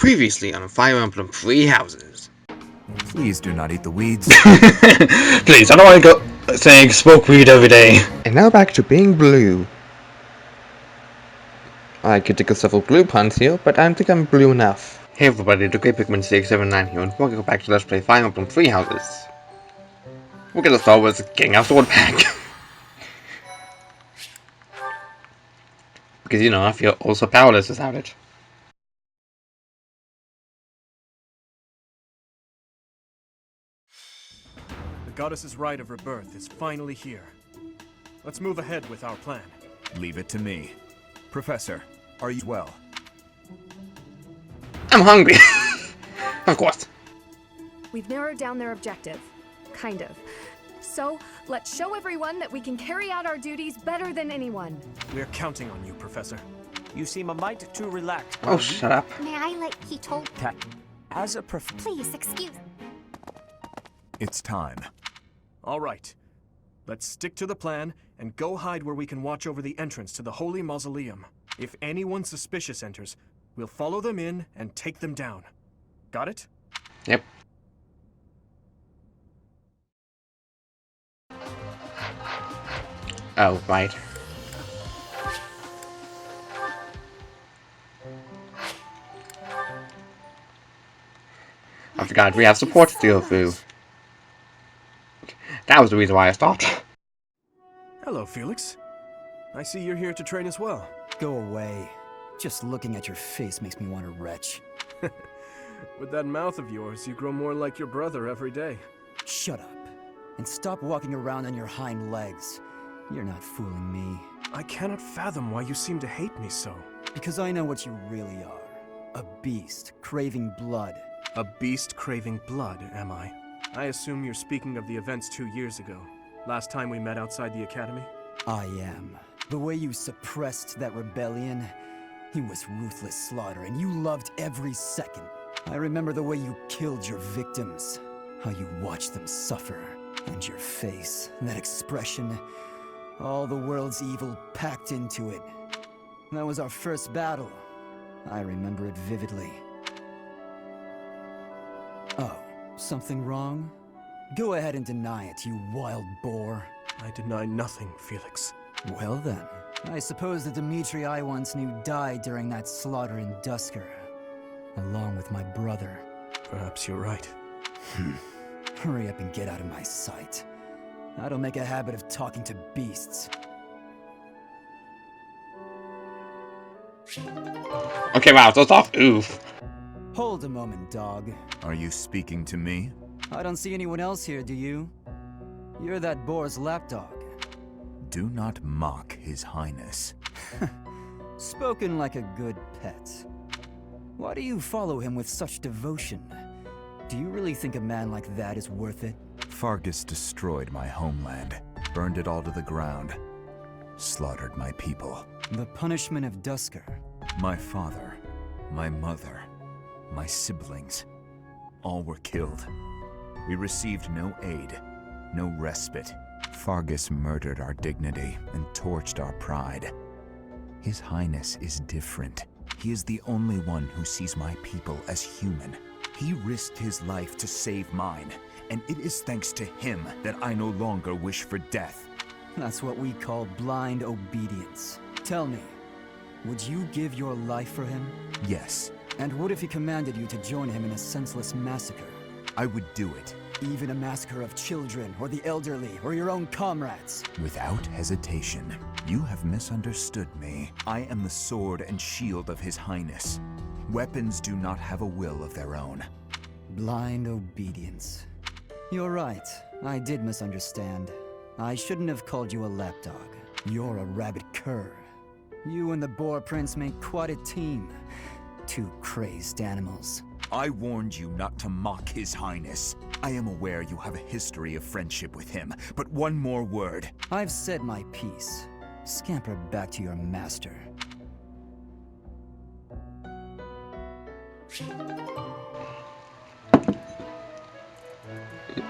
Previously on Fire Emblem Three Houses. Please do not eat the weeds. Please, I don't want to go saying smoke weed every day. And now back to being blue. I could take several blue puns here, but I don't think I'm blue enough. Hey everybody, the Great Pikmin 679 here, and welcome back to Let's Play Fire Emblem Three Houses. We're gonna start with getting our sword back. Because, you know, I feel also powerless without it. The goddess's rite of rebirth is finally here. Let's move ahead with our plan. Leave it to me. Professor, are you well? I'm hungry. Of course. We've narrowed down their objective. Kind of. So, let's show everyone that we can carry out our duties better than anyone. We're counting on you, Professor. You seem a mite too relaxed. Oh, shut up. May I, like he told... As a Please, excuse... It's time. All right. Let's stick to the plan and go hide where we can watch over the entrance to the Holy Mausoleum. If anyone suspicious enters, we'll follow them in and take them down. Got it? Yep. Oh, right. I forgot we have support to go through. That was the reason why I stopped. Hello, Felix. I see you're here to train as well. Go away. Just looking at your face makes me want to retch. With that mouth of yours, you grow more like your brother every day. Shut up. And stop walking around on your hind legs. You're not fooling me. I cannot fathom why you seem to hate me so. Because I know what you really are. A beast, craving blood. A beast craving blood, am I? I assume you're speaking of the events 2 years ago. Last time we met outside the academy? I am. The way you suppressed that rebellion, it was ruthless slaughter, and you loved every second. I remember the way you killed your victims, how you watched them suffer, and your face, that expression, all the world's evil packed into it. That was our first battle. I remember it vividly. Oh, something wrong? Go ahead and deny it, you wild boar. I deny nothing, Felix. Well then, I suppose the Dimitri I once knew died during that slaughter in Dusker, along with my brother. Perhaps you're right. Hurry up and get out of my sight. I don't make a habit of talking to beasts. Okay, wow, so off. Oof. Hold a moment, dog. Are you speaking to me? I don't see anyone else here, do you? You're that boar's lapdog. Do not mock His Highness. Spoken like a good pet. Why do you follow him with such devotion? Do you really think a man like that is worth it? Fargus destroyed my homeland, burned it all to the ground, slaughtered my people. The punishment of Dusker. My father, my mother, my siblings, all were killed. We received no aid, no respite. Fargus murdered our dignity and torched our pride. His Highness is different. He is the only one who sees my people as human. He risked his life to save mine, and it is thanks to him that I no longer wish for death. That's what we call blind obedience. Tell me, would you give your life for him? Yes, And what if he commanded you to join him in a senseless massacre? I would do it. Even a massacre of children, or the elderly, or your own comrades? Without hesitation. You have misunderstood me. I am the sword and shield of His Highness. Weapons do not have a will of their own. Blind obedience. You're right. I did misunderstand. I shouldn't have called you a lapdog. You're a rabid cur. You and the Boar Prince make quite a team. Two crazed animals. I warned you not to mock His Highness. I am aware you have a history of friendship with him, but one more word. I've said my piece. Scamper back to your master.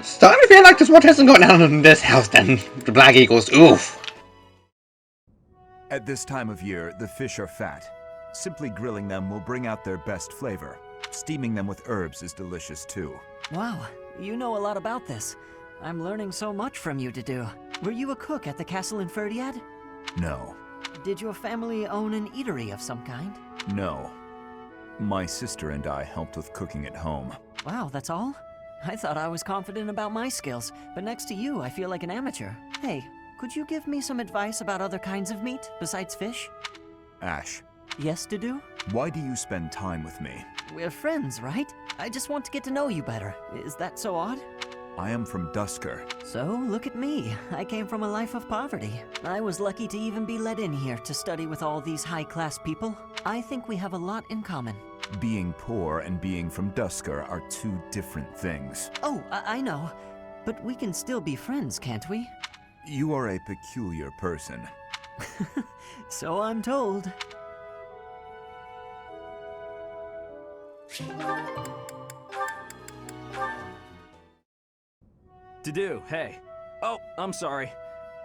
Starting to feel like there's what hasn't gone down in this house then. The Black Eagles, oof. At this time of year, the fish are fat. Simply grilling them will bring out their best flavor. Steaming them with herbs is delicious too. Wow, you know a lot about this. I'm learning so much from you to do. Were you a cook at the castle in Ferdiad? No. Did your family own an eatery of some kind? No. My sister and I helped with cooking at home. Wow, that's all? I thought I was confident about my skills, but next to you, I feel like an amateur. Hey, could you give me some advice about other kinds of meat besides fish? Ash, Yes, Dudu? why do you spend time with me? We're friends, right? I just want to get to know you better. Is that so odd? I am from Dusker. So, look at me. I came from a life of poverty. I was lucky to even be let in here to study with all these high-class people. I think we have a lot in common. Being poor and being from Dusker are two different things. Oh, I know. But we can still be friends, can't we? You are a peculiar person. So I'm told. To-do, hey. Oh, I'm sorry.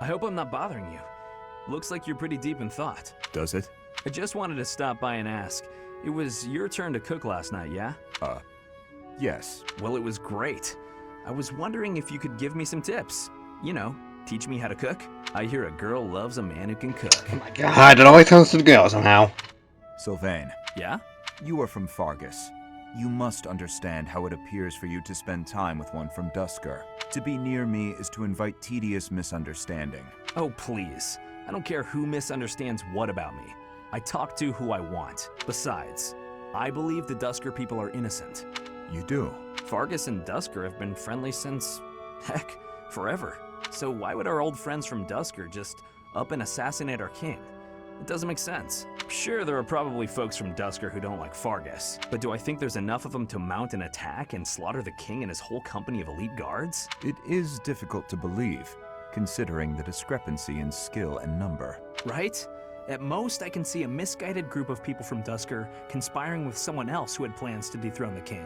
I hope I'm not bothering you. Looks like you're pretty deep in thought. Does it? I just wanted to stop by and ask. It was your turn to cook last night, yeah? Yes. Well, it was great. I was wondering if you could give me some tips. You know, teach me how to cook. I hear a girl loves a man who can cook. Oh my god, it always comes to the girl somehow. Sylvain, Yeah? you are from Fargus. You must understand how it appears for you to spend time with one from Dusker. To be near me is to invite tedious misunderstanding. Oh, please. I don't care who misunderstands what about me. I talk to who I want. Besides, I believe the Dusker people are innocent. You do? Fargus and Dusker have been friendly since, heck, forever. So why would our old friends from Dusker just up and assassinate our king? It doesn't make sense. Sure, there are probably folks from Dusker who don't like Fargus, but do I think there's enough of them to mount an attack and slaughter the king and his whole company of elite guards? It is difficult to believe, considering the discrepancy in skill and number. Right? At most, I can see a misguided group of people from Dusker conspiring with someone else who had plans to dethrone the king.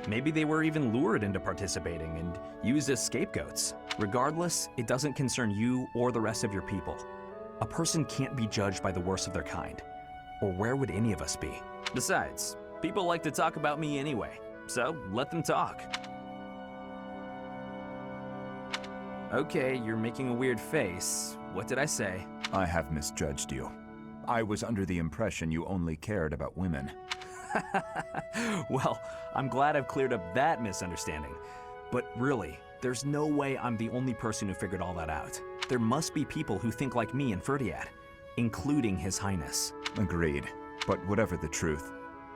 Maybe they were even lured into participating and used as scapegoats. Regardless, it doesn't concern you or the rest of your people. A person can't be judged by the worst of their kind. Or where would any of us be? Besides, people like to talk about me anyway, so let them talk. Okay, you're making a weird face. What did I say? I have misjudged you. I was under the impression you only cared about women. Well, I'm glad I've cleared up that misunderstanding. But really, there's no way I'm the only person who figured all that out. There must be people who think like me in Ferdiad, including His Highness. Agreed. But whatever the truth,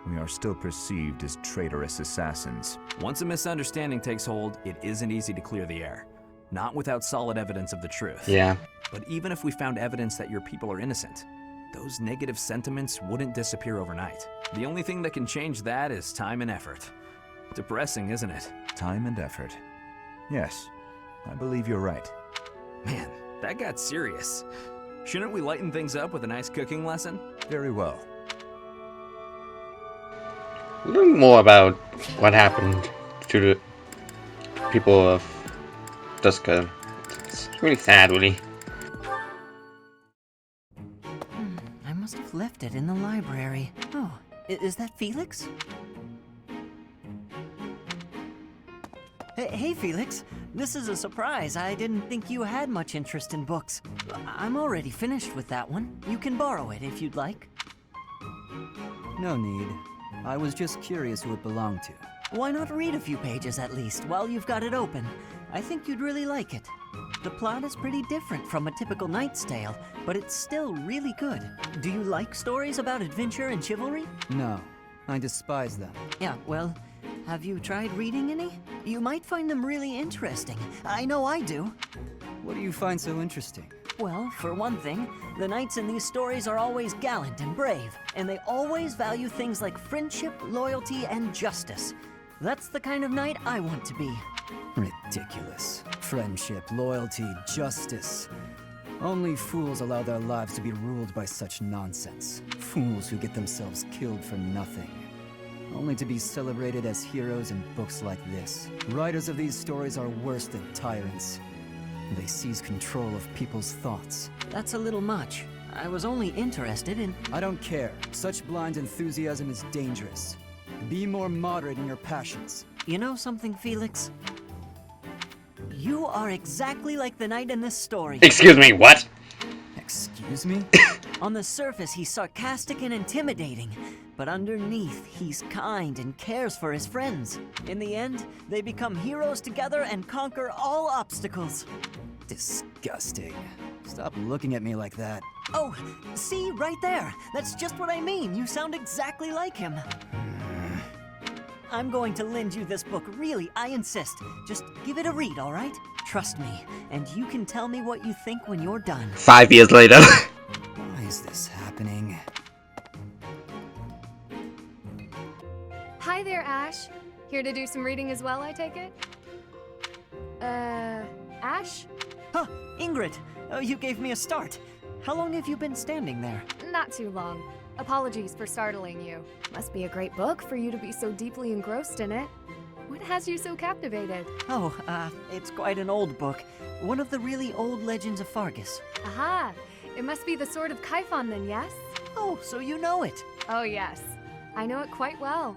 we are still perceived as traitorous assassins. Once a misunderstanding takes hold, it isn't easy to clear the air. Not without solid evidence of the truth. Yeah. But even if we found evidence that your people are innocent, those negative sentiments wouldn't disappear overnight. The only thing that can change that is time and effort. Depressing, isn't it? Time and effort. Yes, I believe you're right. Man, that got serious. Shouldn't we lighten things up with a nice cooking lesson? Very well. A little more about what happened to the people of Dusker. It's really sad, really. I must have left it in the library. Oh, is that Felix? Hey, Felix. This is a surprise. I didn't think you had much interest in books. I'm already finished with that one. You can borrow it if you'd like. No need. I was just curious who it belonged to. Why not read a few pages at least while you've got it open? I think you'd really like it. The plot is pretty different from a typical knight's tale, but it's still really good. Do you like stories about adventure and chivalry? No, I despise them. Yeah, well, have you tried reading any? You might find them really interesting. I know I do. What do you find so interesting? Well, for one thing, the knights in these stories are always gallant and brave, and they always value things like friendship, loyalty, and justice. That's the kind of knight I want to be. Ridiculous. Friendship, loyalty, justice. Only fools allow their lives to be ruled by such nonsense. Fools who get themselves killed for nothing. Only to be celebrated as heroes in books like this. Writers of these stories are worse than tyrants. They seize control of people's thoughts. That's a little much. I was only interested in... I don't care. Such blind enthusiasm is dangerous. Be more moderate in your passions. You know something, Felix? You are exactly like the knight in this story. Excuse me, what? Excuse me? On the surface, he's sarcastic and intimidating, but underneath, he's kind and cares for his friends. In the end, they become heroes together and conquer all obstacles. Disgusting. Stop looking at me like that. Oh, see, right there. That's just what I mean. You sound exactly like him. I'm going to lend you this book, really, I insist. Just give it a read, all right? Trust me, and you can tell me what you think when you're done. 5 years later. Why is this happening? Hi there, Ash. Here to do some reading as well, I take it? Ash? Huh, Ingrid, you gave me a start. How long have you been standing there? Not too long. Apologies for startling you. Must be a great book for you to be so deeply engrossed in it. What has you so captivated? Oh, it's quite an old book. One of the really old legends of Fargus. Aha! It must be the Sword of Kaifon then, yes? Oh, so you know it. Oh, yes. I know it quite well.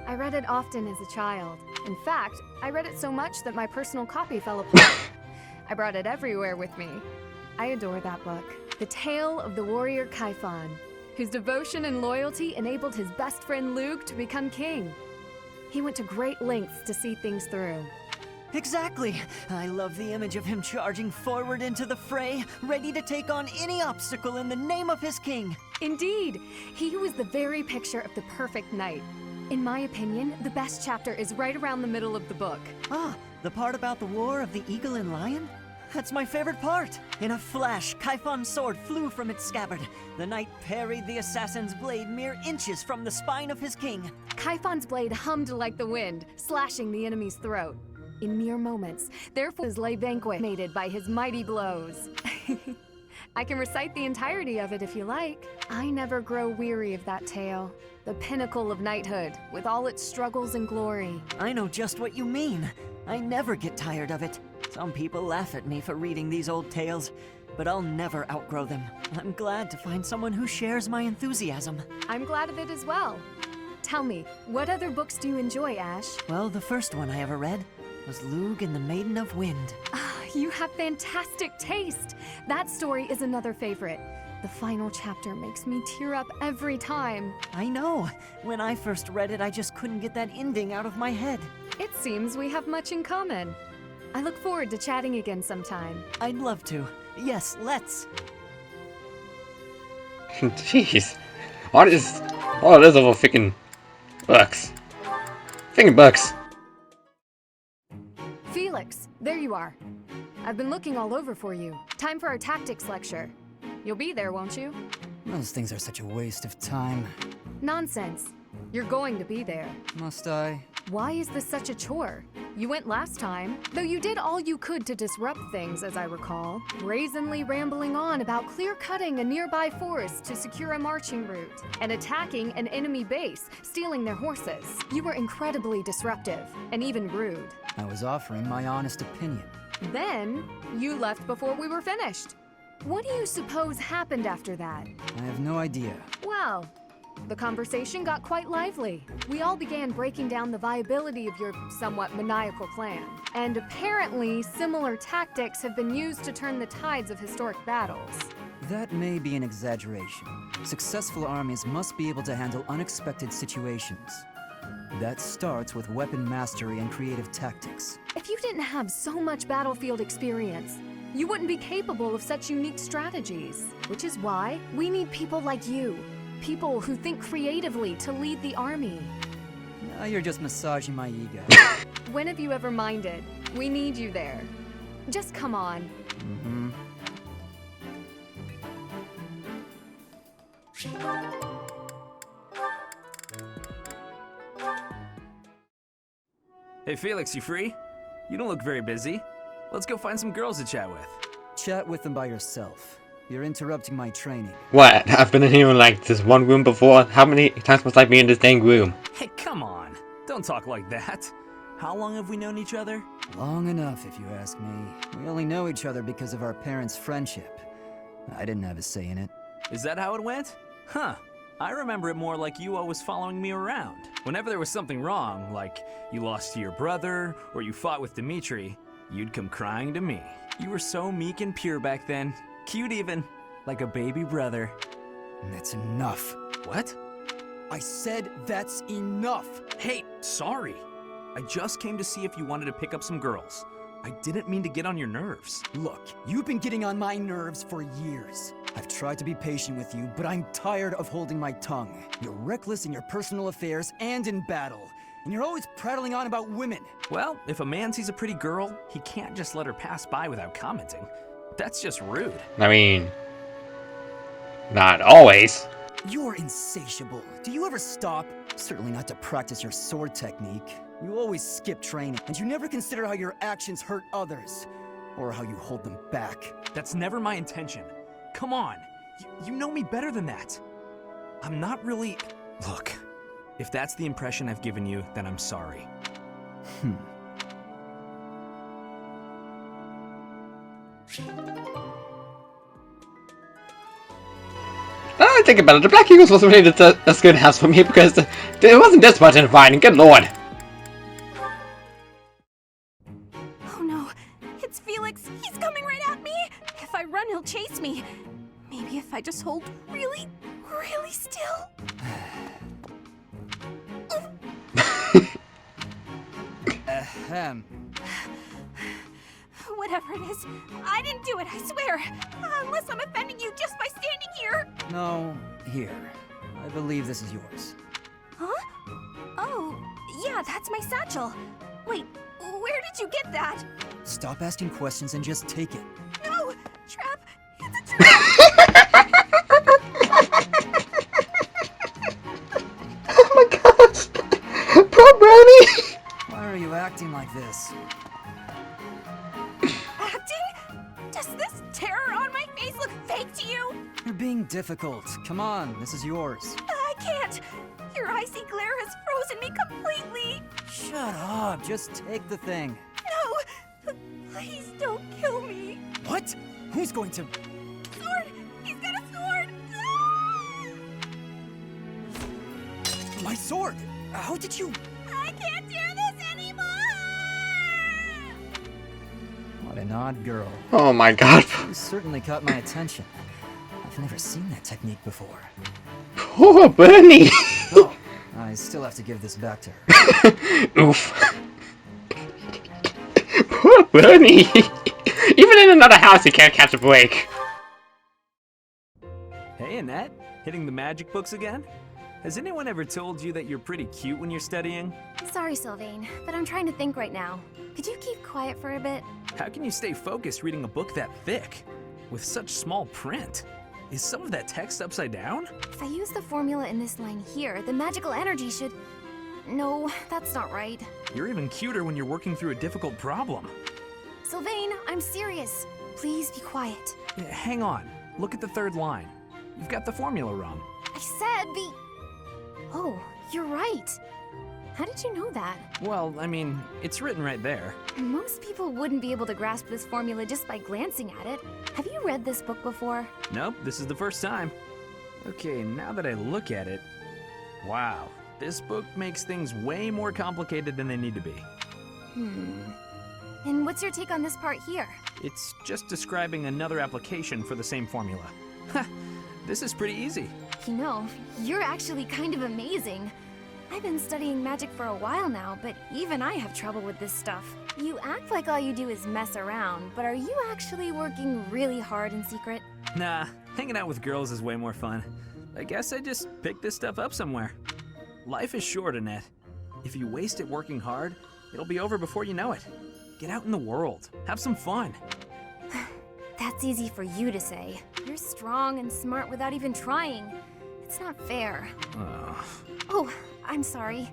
I read it often as a child. In fact, I read it so much that my personal copy fell apart. I brought it everywhere with me. I adore that book. The tale of the warrior Kaifon, whose devotion and loyalty enabled his best friend Lug to become king. He went to great lengths to see things through. Exactly. I love the image of him charging forward into the fray, ready to take on any obstacle in the name of his king. Indeed, he was the very picture of the perfect knight. In my opinion, the best chapter is right around the middle of the book. Ah, the part about the war of the eagle and lion? That's my favorite part. In a flash, Kaifon's sword flew from its scabbard. The knight parried the assassin's blade mere inches from the spine of his king. Kaifon's blade hummed like the wind, slashing the enemy's throat. In mere moments, their foes lay vanquished by his mighty blows. I can recite the entirety of it if you like. I never grow weary of that tale. The pinnacle of knighthood, with all its struggles and glory. I know just what you mean. I never get tired of it. Some people laugh at me for reading these old tales, but I'll never outgrow them. I'm glad to find someone who shares my enthusiasm. I'm glad of it as well. Tell me, what other books do you enjoy, Ash? Well, the first one I ever read was Lug and the Maiden of Wind. Ah, you have fantastic taste. That story is another favorite. The final chapter makes me tear up every time. I know. When I first read it, I just couldn't get that ending out of my head. It seems we have much in common. I look forward to chatting again sometime. I'd love to. Yes, let's. Jeez. What is all this over freaking books? Freaking books. Felix, there you are. I've been looking all over for you. Time for our tactics lecture. You'll be there, won't you? Those things are such a waste of time. Nonsense. You're going to be there. Must I? Why is this such a chore? You went last time, though you did all you could to disrupt things, as I recall, brazenly rambling on about clear-cutting a nearby forest to secure a marching route, and attacking an enemy base, stealing their horses. You were incredibly disruptive, and even rude. I was offering my honest opinion. Then, you left before we were finished. What do you suppose happened after that? I have no idea. Well, the conversation got quite lively. We all began breaking down the viability of your somewhat maniacal plan. And apparently, similar tactics have been used to turn the tides of historic battles. That may be an exaggeration. Successful armies must be able to handle unexpected situations. That starts with weapon mastery and creative tactics. If you didn't have so much battlefield experience, you wouldn't be capable of such unique strategies. Which is why we need people like you. People who think creatively to lead the army. Now you're just massaging my ego. When have you ever minded? We need you there. Just come on. Mm-hmm. Hey Felix, you free? You don't look very busy. Let's go find some girls to chat with. Chat with them by yourself. You're interrupting my training. What? I've been in here in like this one room before. How many times must I be in this dang room? Hey, come on. Don't talk like that. How long have we known each other? Long enough, if you ask me. We only know each other because of our parents' friendship. I didn't have a say in it. Is that how it went? Huh. I remember it more like you always following me around. Whenever there was something wrong, like you lost to your brother or you fought with Dimitri, you'd come crying to me. You were so meek and pure back then. Cute even. Like a baby brother. That's enough. What? I said that's enough! Hey, sorry. I just came to see if you wanted to pick up some girls. I didn't mean to get on your nerves. Look, you've been getting on my nerves for years. I've tried to be patient with you, but I'm tired of holding my tongue. You're reckless in your personal affairs and in battle, and you're always prattling on about women. Well, if a man sees a pretty girl, he can't just let her pass by without commenting. That's just rude. I mean, not always. You're insatiable. Do you ever stop? Certainly not to practice your sword technique. You always skip training, and you never consider how your actions hurt others, or how you hold them back. That's never my intention. Come on, you know me better than that. I'm not really... Look, if that's the impression I've given you, then I'm sorry. I think about it, the Black Eagles wasn't really a good house for me because it wasn't this much in fighting, good lord. Oh no, it's Felix. He's coming right at me. If I run, he'll chase me. Maybe if I just hold really, really still. Ahem. Whatever it is, I didn't do it, I swear. Unless I'm offending you just by standing here. No, here. I believe this is yours. Huh? Oh, yeah, that's my satchel. Wait, where did you get that? Stop asking questions and just take it. No! Trap! It's a trap! Oh my gosh! Poor Brownie! Why are you acting like this? Acting? Does this terror on my face look fake to you? You're being difficult. Come on, this is yours. I can't. Your icy glare has frozen me completely. Shut up. Just take the thing. No! Please don't kill me. What? Who's going to... Sword! He's got a sword! My sword! How did you... I can't do this anymore! What an odd girl. Oh my god. You certainly caught my attention. I've never seen that technique before. Poor Bernie. Oh, I still have to give this back to her. Oof. Poor Bernie. Even in another house, he can't catch a break. Hey, Annette. Hitting the magic books again? Has anyone ever told you that you're pretty cute when you're studying? Sorry, Sylvain, but I'm trying to think right now. Could you keep quiet for a bit? How can you stay focused reading a book that thick? With such small print? Is some of that text upside down? If I use the formula in this line here, the magical energy should... No, that's not right. You're even cuter when you're working through a difficult problem. Sylvain, I'm serious. Please be quiet. Hang on. Look at the third line. You've got the formula wrong. I said the... Oh, you're right. How did you know that? Well, I mean, it's written right there. Most people wouldn't be able to grasp this formula just by glancing at it. Have you read this book before? Nope, this is the first time. Okay, now that I look at it... Wow, this book makes things way more complicated than they need to be. And what's your take on this part here? It's just describing another application for the same formula. Ha! This is pretty easy. You know, you're actually kind of amazing. I've been studying magic for a while now, but even I have trouble with this stuff. You act like all you do is mess around, but are you actually working really hard in secret? Nah, hanging out with girls is way more fun. I guess I just picked this stuff up somewhere. Life is short, Annette. If you waste it working hard, it'll be over before you know it. Get out in the world. Have some fun. That's easy for you to say. You're strong and smart without even trying. It's not fair. Oh, I'm sorry.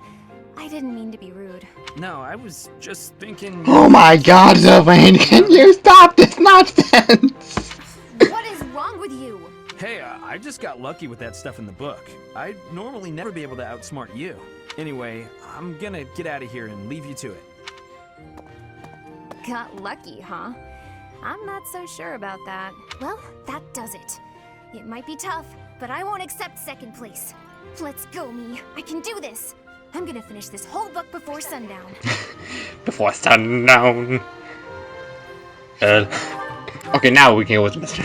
I didn't mean to be rude. No, I was just thinking... Oh my god, Sylvain, can you stop this nonsense? What is wrong with you? Hey, I just got lucky with that stuff in the book. I'd normally never be able to outsmart you. Anyway, I'm gonna get out of here and leave you to it. Got lucky, huh? I'm not so sure about that. Well, that does it. It might be tough, but I won't accept second place. Let's go, me. I can do this. I'm gonna finish this whole book before sundown. Before sundown. Okay, now we can go with the mission.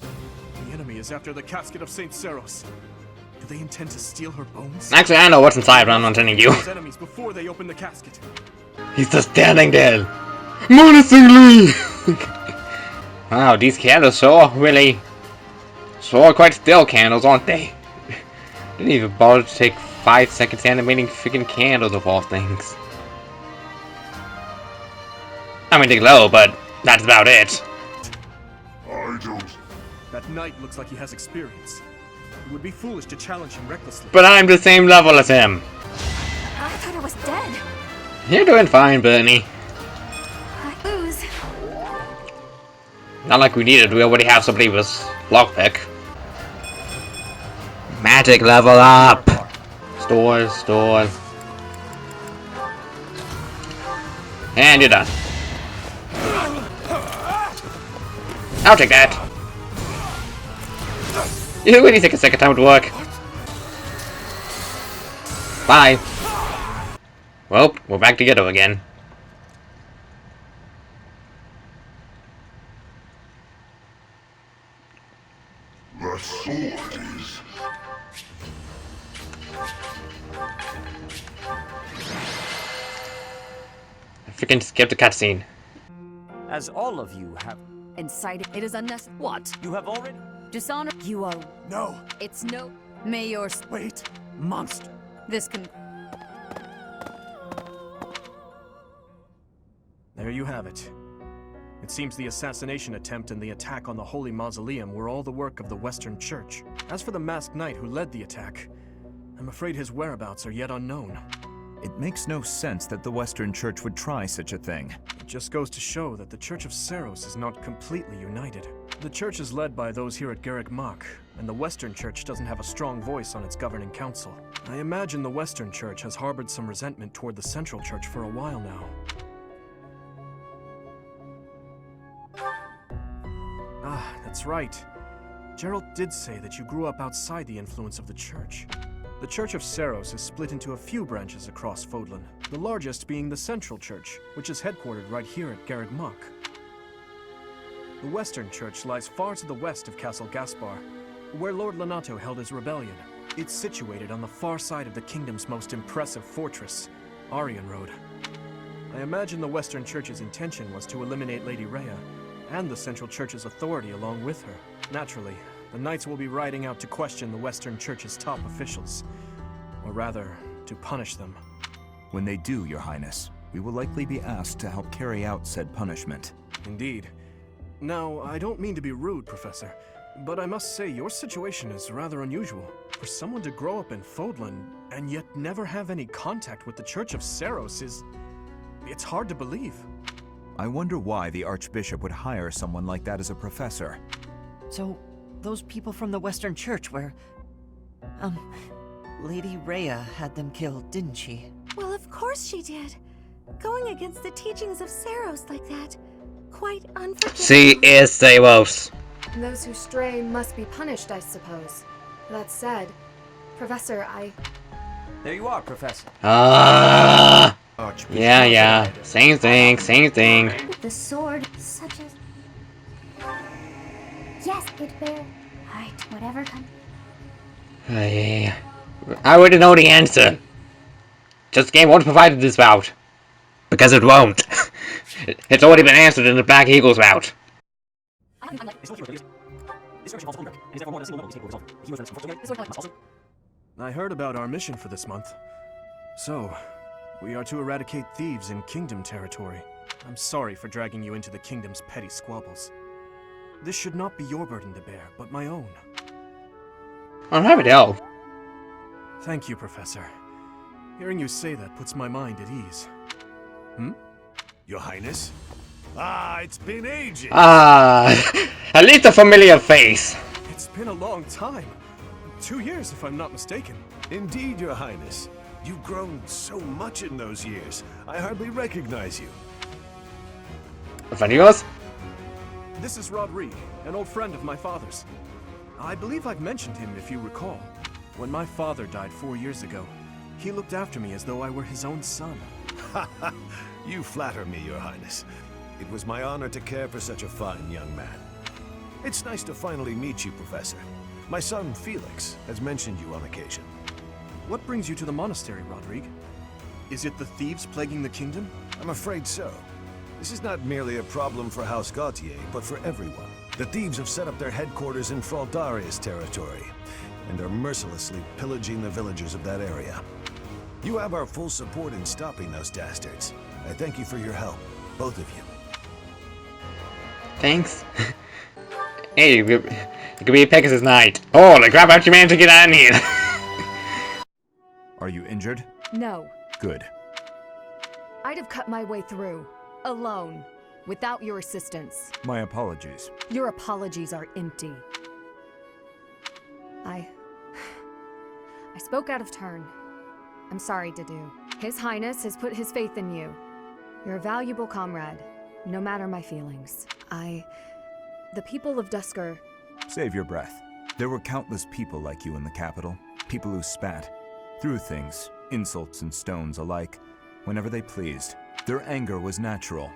The enemy is after the casket of Saint Seros. Do they intend to steal her bones? Actually, I know what's inside, but I'm not telling you. Those enemies before they open the casket. He's just standing there, menacingly. Wow, these candles so quite still candles, aren't they? Didn't even bother to take 5 seconds animating freaking candles of all things. I mean, they glow, but that's about it. I don't. That knight looks like he has experience. It would be foolish to challenge him recklessly. But I'm the same level as him. I thought I was dead. You're doing fine, Bernie. I lose. Not like we needed, we already have somebody with lockpick. Magic level up! Store. And you're done. I'll take that. You really take a second time to work. Bye. Well, we're back together again. The sword is... I freaking skipped the cutscene. As all of you have Incited. It is unnecessary. What? you have already Dishonor. You are. No! It's no. May your. Wait! Monster! This can. There you have it. It seems the assassination attempt and the attack on the Holy Mausoleum were all the work of the Western Church. As for the masked knight who led the attack, I'm afraid his whereabouts are yet unknown. It makes no sense that the Western Church would try such a thing. It just goes to show that the Church of Seros is not completely united. The Church is led by those here at Garreg Mach, and the Western Church doesn't have a strong voice on its governing council. I imagine the Western Church has harbored some resentment toward the Central Church for a while now. Ah, that's right. Gerald did say that you grew up outside the influence of the Church. The Church of Seros is split into a few branches across Fodlan, the largest being the Central Church, which is headquartered right here at Garreg Mach. The Western Church lies far to the west of Castle Gaspar, where Lord Lonato held his rebellion. It's situated on the far side of the kingdom's most impressive fortress, Arian Road. I imagine the Western Church's intention was to eliminate Lady Rhea, and the Central Church's authority along with her. Naturally, the Knights will be riding out to question the Western Church's top officials. Or rather, to punish them. When they do, Your Highness, we will likely be asked to help carry out said punishment. Indeed. Now, I don't mean to be rude, Professor, but I must say your situation is rather unusual. For someone to grow up in Fodlan, and yet never have any contact with the Church of Seros it's hard to believe. I wonder why the Archbishop would hire someone like that as a professor. So, those people from the Western Church where... Lady Rhea had them killed, didn't she? Well, of course she did. Going against the teachings of Seros like that. Quite unforgivable. She is Seros. Those who stray must be punished, I suppose. That said, Professor, There you are, Professor. Yeah. Same thing. The sword, such as... Yes, good bear. Alright, whatever comes. I already know the answer. Just the game won't provide this route. Because it won't. It's already been answered in the Black Eagles route. I heard about our mission for this month. So, we are to eradicate thieves in Kingdom territory. I'm sorry for dragging you into the Kingdom's petty squabbles. This should not be your burden to bear, but my own. I'm happy to help. Thank you, Professor. Hearing you say that puts my mind at ease. Your Highness? Ah, it's been ages. At least a familiar face. It's been a long time. 2 years, if I'm not mistaken. Indeed, Your Highness. You've grown so much in those years. I hardly recognize you. Amigos? This is Rod Reed, an old friend of my father's. I believe I've mentioned him, if you recall. When my father died 4 years ago, he looked after me as though I were his own son. You flatter me, Your Highness. It was my honor to care for such a fine young man. It's nice to finally meet you, Professor. My son, Felix, has mentioned you on occasion. What brings you to the monastery, Rodrigue? Is it the thieves plaguing the kingdom? I'm afraid so. This is not merely a problem for House Gautier, but for everyone. The thieves have set up their headquarters in Fraldaria's territory, and are mercilessly pillaging the villagers of that area. You have our full support in stopping those dastards. I thank you for your help, both of you. Thanks. Hey, it could be Pegasus night. Holy crap, how'd you manage to get out of here? Are you injured? No. Good. I'd have cut my way through. Alone. Without your assistance. My apologies. Your apologies are empty. I spoke out of turn. I'm sorry, Dedu. His Highness has put his faith in you. You're a valuable comrade, no matter my feelings. The people of Dusker... Save your breath. There were countless people like you in the capital. People who spat, threw things, insults and stones alike, whenever they pleased. Their anger was natural.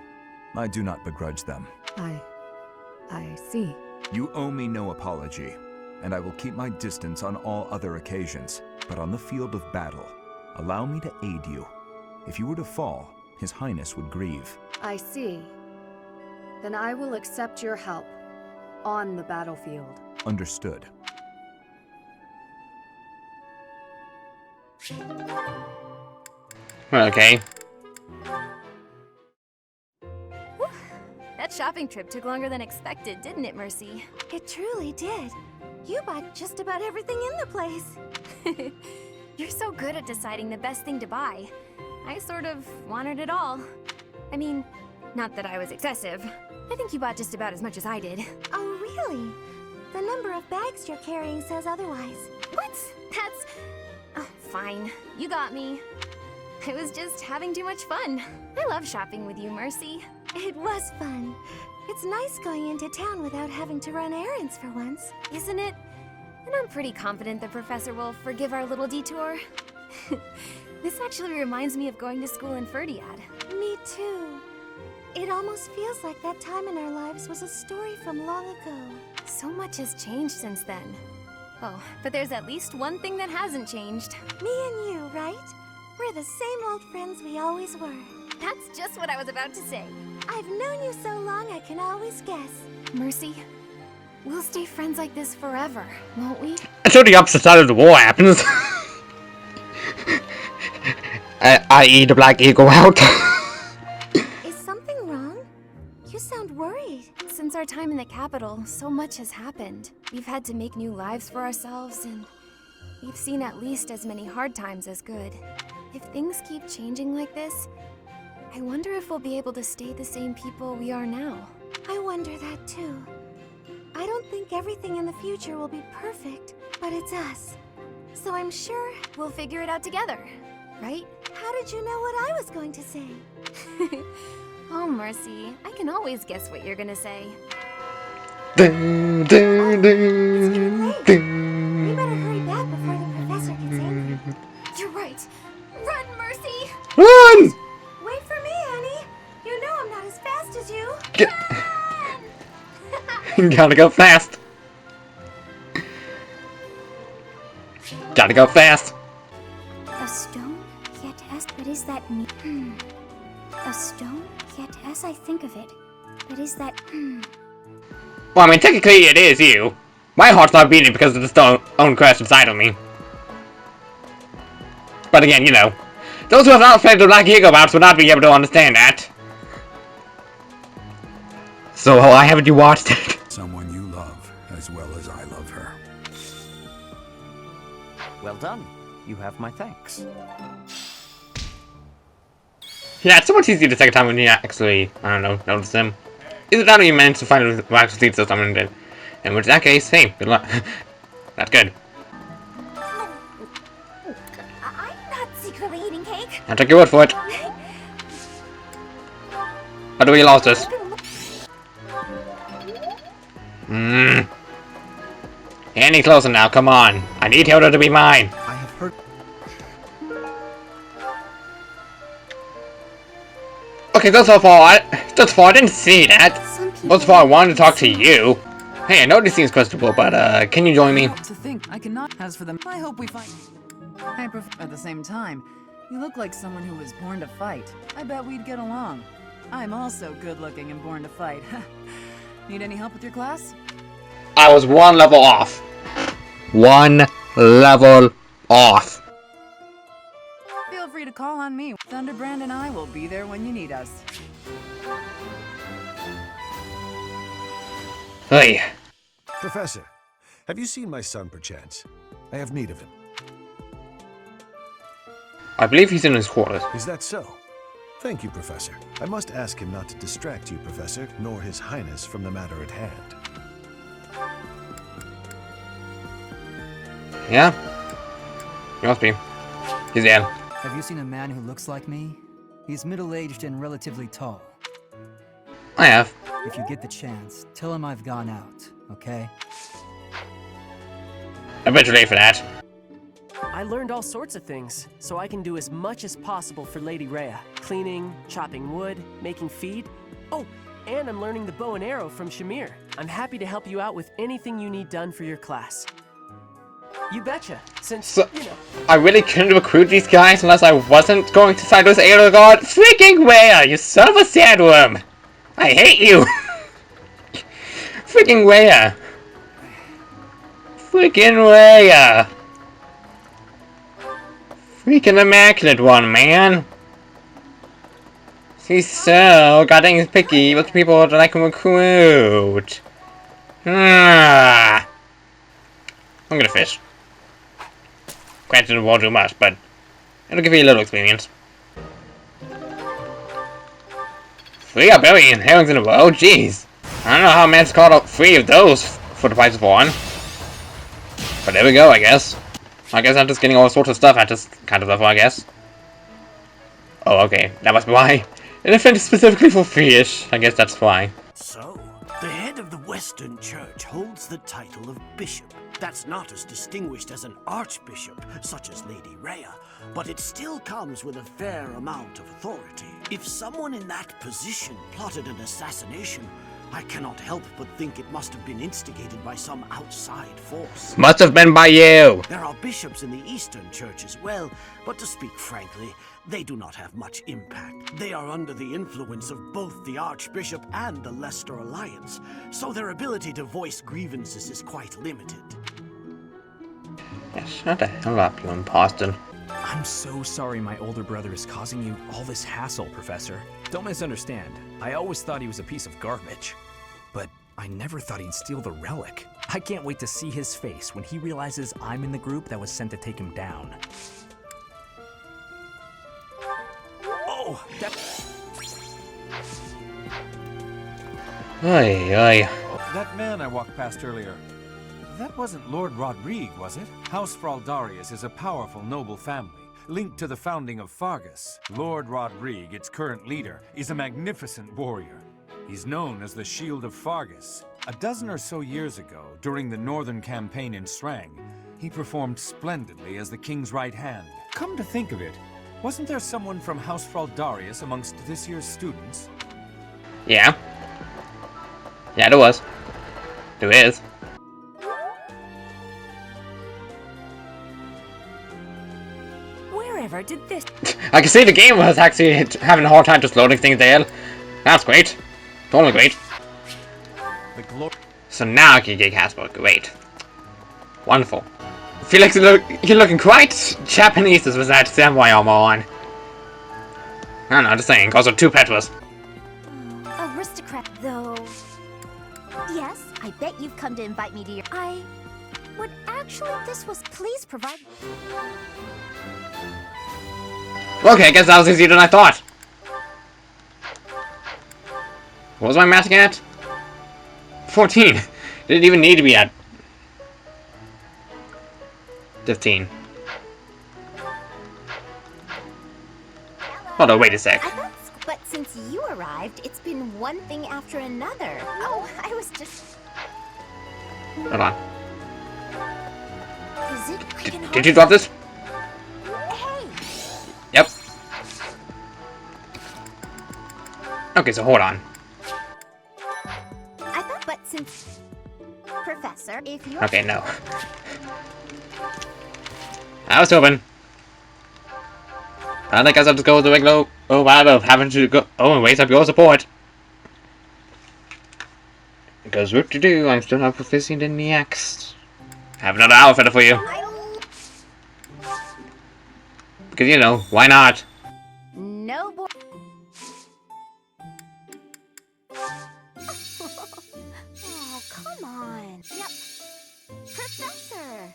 I do not begrudge them. I see. You owe me no apology, and I will keep my distance on all other occasions. But on the field of battle, allow me to aid you. If you were to fall, His Highness would grieve. I see. Then I will accept your help. On the battlefield. Understood. Okay. That shopping trip took longer than expected, didn't it, Mercy? It truly did. You bought just about everything in the place. You're so good at deciding the best thing to buy. I sort of wanted it all. I mean, not that I was excessive. I think you bought just about as much as I did. Oh, really? The number of bags you're carrying says otherwise. What? That's... Oh, fine. You got me. I was just having too much fun. I love shopping with you, Mercy. It was fun. It's nice going into town without having to run errands for once. Isn't it? And I'm pretty confident the professor will forgive our little detour. This actually reminds me of going to school in Ferdiad. Me too. It almost feels like that time in our lives was a story from long ago. So much has changed since then. Oh, but there's at least one thing that hasn't changed. Me and you, right? We're the same old friends we always were. That's just what I was about to say. I've known you so long I can always guess. Mercy, we'll stay friends like this forever, won't we? Until the opposite side of the war happens. I.e. the Black Eagle out. Is something wrong? You sound worried. Since our time in the capital, so much has happened. We've had to make new lives for ourselves, and we've seen at least as many hard times as good. If things keep changing like this, I wonder if we'll be able to stay the same people we are now. I wonder that too. I don't think everything in the future will be perfect, but it's us. So I'm sure we'll figure it out together, right? How did you know what I was going to say? Oh, Mercy, I can always guess what you're gonna say. It's getting late. We better hurry back before the professor gets angry. You're right. Run, Mercy! Run! Wait for me, Annie. You know I'm not as fast as you. Gotta go fast. Gotta go fast. A stone, yet as... But is that me? A stone, yet as I think of it. But is that... Well, I mean, technically it is you. My heart's not beating because of the stone crashed inside of me. But again, you know, those who have not played the Black Eagle maps would not be able to understand that. So why haven't you watched it? Someone you love as well as I love her. Well done. You have my thanks. Yeah, it's so much easier the second time when you actually, I don't know, notice them. Is it not you managed to find who actually leads to someone did? In which that case, hey, good luck. That's good. I'm not secretly eating cake. I'll take your word for it. How do we lost us? Any closer now, come on. I need Hilda to be mine. I have heard. Okay, that's all I didn't see that. Most of all, I wanted to talk to you. Hey, I know this seems questionable, but can you join me? To think I cannot. As for them, I hope we find. I prefer. At the same time, you look like someone who was born to fight. I bet we'd get along. I'm also good-looking and born to fight. Need any help with your class? I was one level off. One level off. Feel free to call on me. Thunderbrand and I will be there when you need us. Hey. Professor, have you seen my son perchance? I have need of him. I believe he's in his quarters. Is that so? Thank you, Professor. I must ask him not to distract you, Professor, nor His Highness from the matter at hand. Yeah? He must be. He's in. Have you seen a man who looks like me? He's middle-aged and relatively tall. I have. If you get the chance, tell him I've gone out, okay? I'm a bit too late for that. I learned all sorts of things, so I can do as much as possible for Lady Rhea. Cleaning, chopping wood, making feed. Oh, and I'm learning the bow and arrow from Shamir. I'm happy to help you out with anything you need done for your class. You betcha, since, you know... I really couldn't recruit these guys unless I wasn't going to side with Aero God. Freaking Rhea, you son of a sandworm! I hate you! Freaking Rhea! Freaking Rhea! Freaking immaculate one, man! She's so goddamn picky with people that I can recruit. I'm gonna fish. Granted, it won't do much, but it'll give you a little experience. 3 barbarian herrings in a row? Jeez. I don't know how man's caught up 3 of those for the price of 1. But there we go, I guess. I guess I'm just getting all sorts of stuff at this kind of level, I guess. Oh, okay. That must be why. An event specifically for fish. I guess that's why. So, the head of the Western Church holds the title of Bishop. That's not as distinguished as an Archbishop, such as Lady Rhea, but it still comes with a fair amount of authority. If someone in that position plotted an assassination, I cannot help but think it must have been instigated by some outside force. Must have been by you! There are bishops in the Eastern Church as well, but to speak frankly, they do not have much impact. They are under the influence of both the Archbishop and the Leicester Alliance, so their ability to voice grievances is quite limited. Yeah, shut the hell up, you impostor. I'm so sorry my older brother is causing you all this hassle, Professor. Don't misunderstand. I always thought he was a piece of garbage. But I never thought he'd steal the relic. I can't wait to see his face when he realizes I'm in the group that was sent to take him down. Oh, that... Oy, oy. That man I walked past earlier, that wasn't Lord Rodrigue, was it? House Fraldarius is a powerful noble family, linked to the founding of Fargus. Lord Rodrigue, its current leader, is a magnificent warrior. He's known as the Shield of Fargus. A dozen or so years ago, during the Northern Campaign in Srang, he performed splendidly as the king's right hand. Come to think of it, wasn't there someone from House Fraldarius amongst this year's students? Yeah. Yeah, there was. There is. Wherever did this... I can see the game was actually having a hard time just loading things there. That's great. Totally great. So now I can get Casper. Great. Wonderful. I feel like you're looking quite Japanese with that samurai armor on. I don't know, just saying. Also 2 petrus. Aristocrat, though. Yes, I bet you've come to invite me to your... I would actually... This was... Please provide... Okay, I guess that was easier than I thought. What was my math at? 14. Didn't even need to be at 15. Hold on, wait a sec. But since you arrived, it's been one thing after another. Oh, I was just... Hold on. Is it? I can Did you drop this? Hey! Yep. Okay, so hold on. I thought, but since Professor, if you Okay, no. I was hoping. I think I have to go with the regular. Oh, wow, of having to go. Oh, and waste up your support. Because what to do? I'm still not proficient in the axe. I have another outfit for you. Because you know, why not? No boy. Oh, come on. Yep. Professor.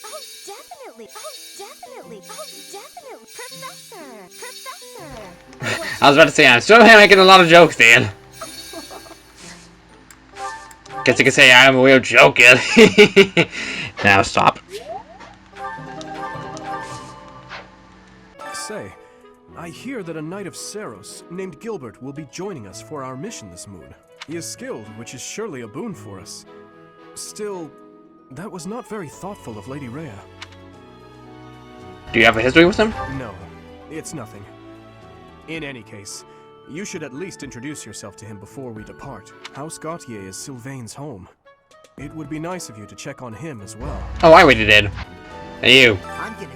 Oh, definitely. Oh, definitely. Oh, definitely. Professor. I was about to say, I'm still making a lot of jokes, Dan. Guess you could say I'm a real joker. Now stop. Say, I hear that a knight of Saros named Gilbert will be joining us for our mission this moon. He is skilled, which is surely a boon for us. Still, that was not very thoughtful of Lady Rhea. Do you have a history with him? No, it's nothing. In any case, you should at least introduce yourself to him before we depart. House Gautier is Sylvain's home. It would be nice of you to check on him as well. Oh, I already did. Hey, you. I'm gonna...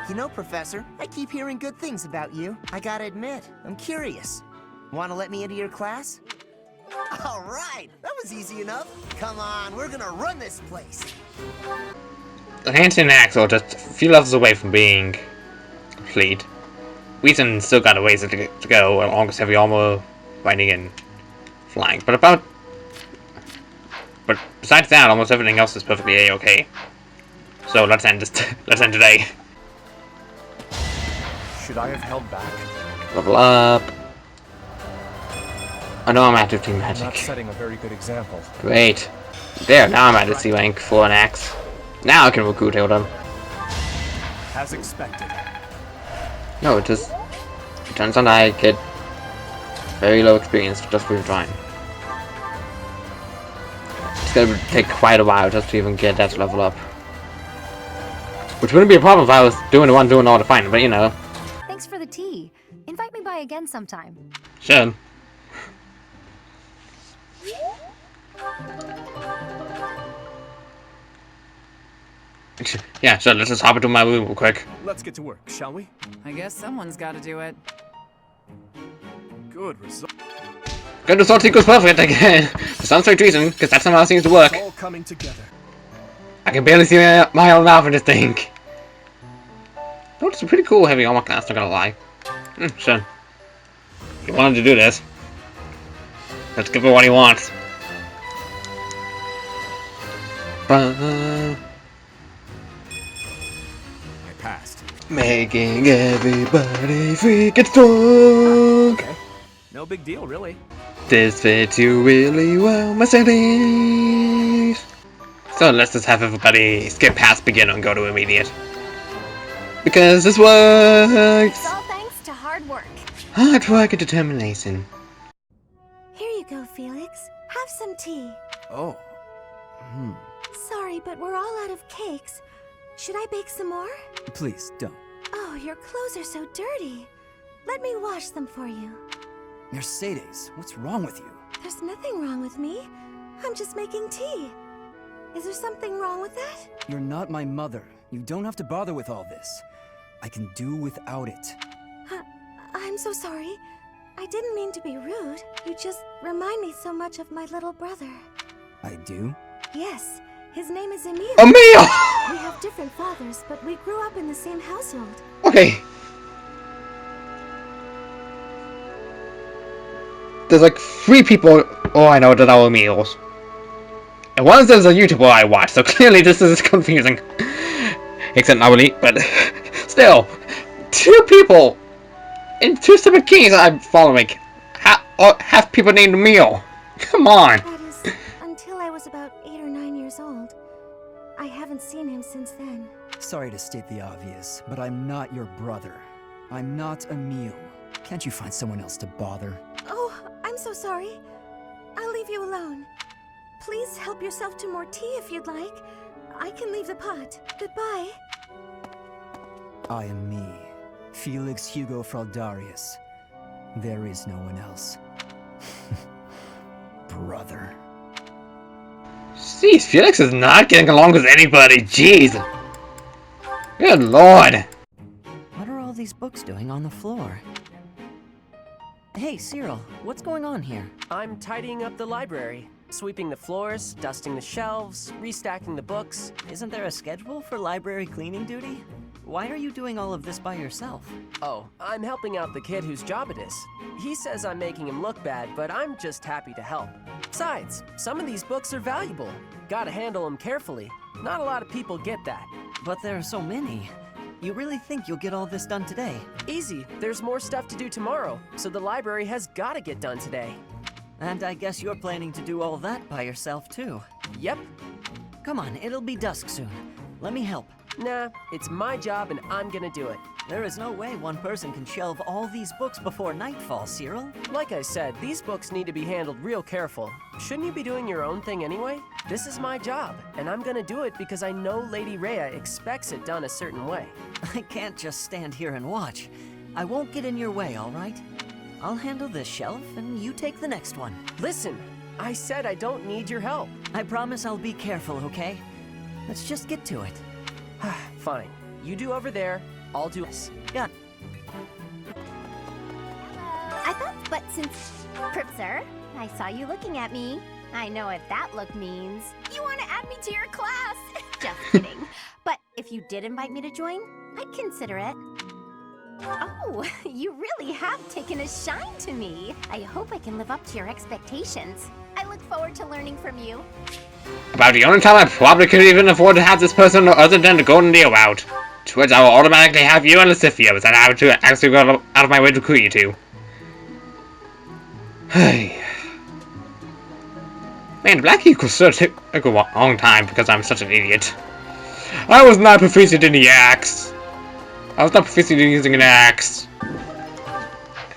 You know, Professor, I keep hearing good things about you. I gotta admit, I'm curious. Wanna let me into your class? All right, that was easy enough. Come on, we're gonna run this place. The Hanson and Axel just a few levels away from being complete. Wheaton still got a ways to go, along with heavy armor, fighting and flying. But besides that, almost everything else is perfectly a-okay. So let's end this. Let's end today. Should I have held back? Level up. I know I'm at 15 magic. Not setting a very good example. Great. There, now I'm at a C rank for an axe. Now I can recruit Hilda. As expected. No, it turns out I get very low experience just for trying. It's gonna take quite a while just to even get that to level up. Which wouldn't be a problem if I was doing all the fighting, but you know. Thanks for the tea. Invite me by again sometime. Sure. Yeah, so let's just hop into my room real quick. Let's get to work, shall we? I guess someone's got to do it. Good result. Good result equals perfect again. For some strange reason, because that's not how it seems to work. It's all coming together. I can barely see my own mouth in this thing. Oh, it's a pretty cool heavy armor class, not gonna lie. Sure. He wanted to do this. Let's give him what he wants. I passed. Making everybody freaking strong. Okay. No big deal, really. This fits you really well, my settings. So let's just have everybody skip past beginner and go to immediate. Because this works! It's all thanks to hard work. Hard work and determination. Here you go, Felix. Have some tea. Oh. Sorry, but we're all out of cakes. Should I bake some more? Please, don't. Oh, your clothes are so dirty. Let me wash them for you. Mercedes, what's wrong with you? There's nothing wrong with me. I'm just making tea. Is there something wrong with that? You're not my mother. You don't have to bother with all this. I can do without it. I'm so sorry. I didn't mean to be rude. You just remind me so much of my little brother. I do? Yes, his name is Emile. Emile! We have different fathers, but we grew up in the same household. Okay. There's like 3 people I know that are Emiles. And one of them is a YouTuber I watch, so clearly this is confusing. Except not really, but still. 2 people in 2 separate kings I'm following have people named Emile. Come on. That is, until I was about 8 or 9 years old. I haven't seen him since then. Sorry to state the obvious, but I'm not your brother. I'm not Emile. Can't you find someone else to bother? Oh, I'm so sorry. I'll leave you alone. Please help yourself to more tea if you'd like. I can leave the pot. Goodbye. I am me, Felix Hugo Fraldarius. There is no one else. Brother. Jeez, Felix is not getting along with anybody. Jeez. Good lord. What are all these books doing on the floor? Hey, Cyril, what's going on here? I'm tidying up the library. Sweeping the floors, dusting the shelves, restacking the books. Isn't there a schedule for library cleaning duty? Why are you doing all of this by yourself? Oh, I'm helping out the kid whose job it is. He says I'm making him look bad, but I'm just happy to help. Besides, some of these books are valuable. Gotta handle them carefully. Not a lot of people get that. But there are so many. You really think you'll get all this done today? Easy. There's more stuff to do tomorrow, so the library has gotta get done today. And I guess you're planning to do all that by yourself, too. Yep. Come on, it'll be dusk soon. Let me help. Nah, it's my job and I'm gonna do it. There is no way one person can shelve all these books before nightfall, Cyril. Like I said, these books need to be handled real careful. Shouldn't you be doing your own thing anyway? This is my job, and I'm gonna do it because I know Lady Rhea expects it done a certain way. I can't just stand here and watch. I won't get in your way, all right? I'll handle this shelf, and you take the next one. Listen, I said I don't need your help. I promise I'll be careful, okay? Let's just get to it. Fine. You do over there, I'll do this. Got. I thought, but since... Sir, I saw you looking at me. I know what that look means. You want to add me to your class? Just kidding. But if you did invite me to join, I'd consider it. Oh, you really have taken a shine to me. I hope I can live up to your expectations. I look forward to learning from you. About the only time I probably could even afford to have this person other than the Golden Deal route. Towards I will automatically have you and Lucifia, and I have to actually go out of my way to recruit you two. Man, Black equals such a long time because I'm such an idiot. I was not proficient in the axe. I was not proficient in using an axe.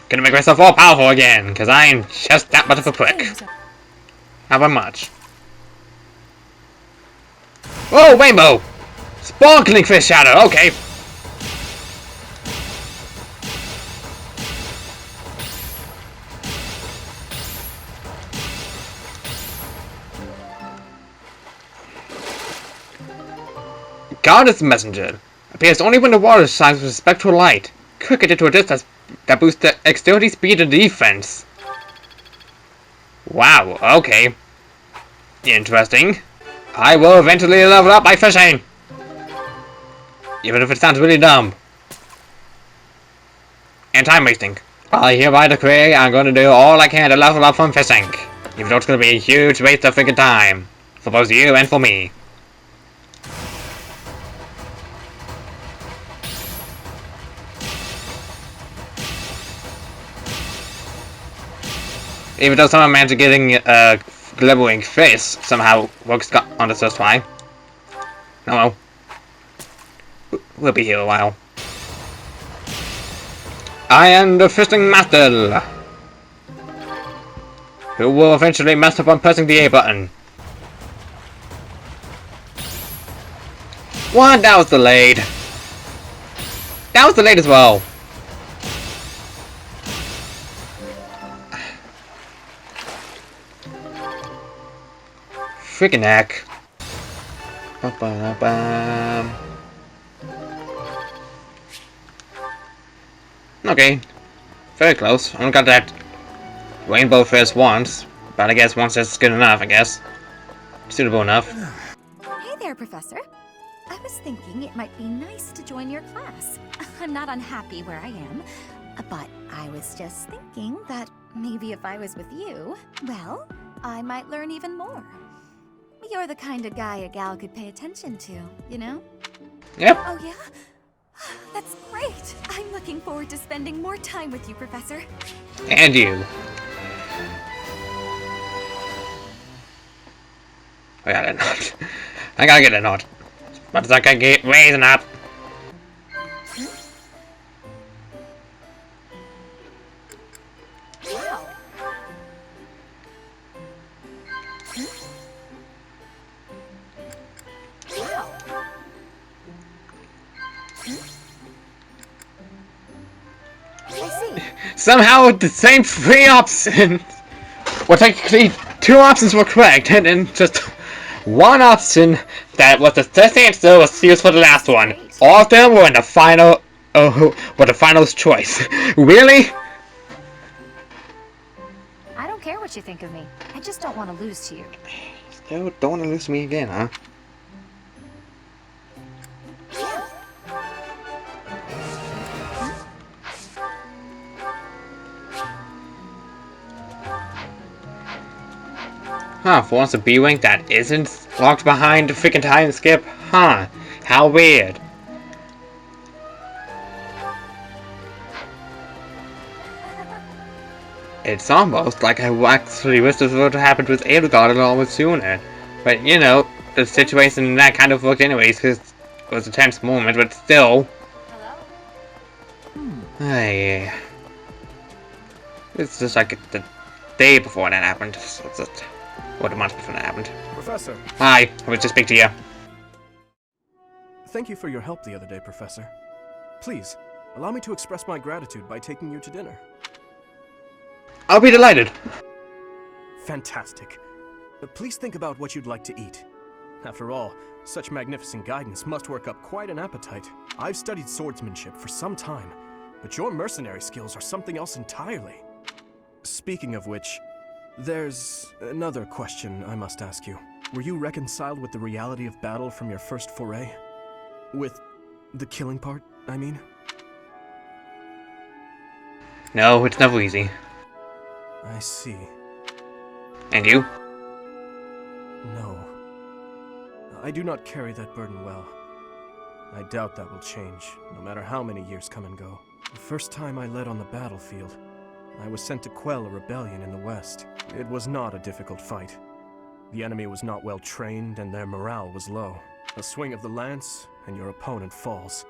Gonna make myself all powerful again, because I am just that much of a prick. How about much? Oh, rainbow! Sparkling fish shadow, okay. Goddess Messenger. Appears only when the water shines with a spectral light. Quick into a distance that boosts the dexterity, speed, and defense. Wow, okay. Interesting. I will eventually level up by fishing. Even if it sounds really dumb. And time wasting. I hereby decree I'm going to do all I can to level up from fishing. Even though it's going to be a huge waste of freaking time. For both you and for me. Even though someone managed to getting a glimmering face somehow works on the first try. Oh well. We'll be here a while. I am the fishing master, who will eventually mess up on pressing the A button. What? That was delayed. That was delayed as well. Freaking heck. Okay. Very close. I only got that rainbow fish once. But I guess once is good enough, I guess. Suitable enough. Hey there, Professor. I was thinking it might be nice to join your class. I'm not unhappy where I am, but I was just thinking that maybe if I was with you, well, I might learn even more. You're the kind of guy a gal could pay attention to, you know? Yep. Oh, yeah? That's great! I'm looking forward to spending more time with you, Professor. And you. I got a knot. I gotta get a knot. But it's like I get raising up. Somehow the same 3 options. Well, technically 2 options were correct, and then just 1 option that was the first answer was used for the last one. All of them were in the final. Were the final's choice. Really? I don't care what you think of me. I just don't want to lose to you. Still don't want to lose to me again, huh? Huh, for once a B-Wing that isn't locked behind the freaking time skip? Huh, how weird. It's almost like I actually wish this would have happened with Edelgard a lot sooner. But, you know, the situation in that kind of worked anyways, because it was a tense moment, but still. Hey. It's just like the day before that happened. So it's just, what, a month before that happened. Professor. Hi, I was just speak to you. Thank you for your help the other day, Professor. Please, allow me to express my gratitude by taking you to dinner. I'll be delighted. Fantastic. But please think about what you'd like to eat. After all, such magnificent guidance must work up quite an appetite. I've studied swordsmanship for some time, but your mercenary skills are something else entirely. Speaking of which, there's another question I must ask you. Were you reconciled with the reality of battle from your first foray? With the killing part, I mean? No, it's never easy. I see. And you? No. I do not carry that burden well. I doubt that will change, no matter how many years come and go. The first time I led on the battlefield, I was sent to quell a rebellion in the west. It was not a difficult fight. The enemy was not well trained and their morale was low. A swing of the lance and your opponent falls.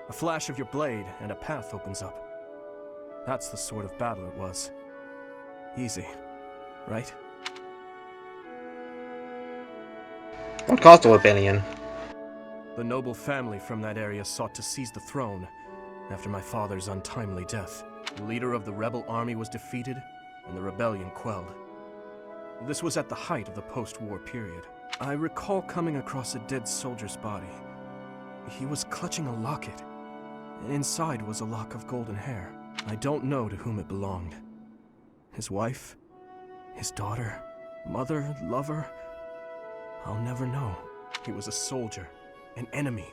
A flash of your blade and a path opens up. That's the sort of battle it was. Easy, right? What caused the rebellion? The noble family from that area sought to seize the throne after my father's untimely death. The leader of the rebel army was defeated and the rebellion quelled. This was at the height of the post-war period. I recall coming across a dead soldier's body. He was clutching a locket, and inside was a lock of golden hair. I don't know to whom it belonged. His wife? His daughter? Mother? Lover? I'll never know. He was a soldier, an enemy,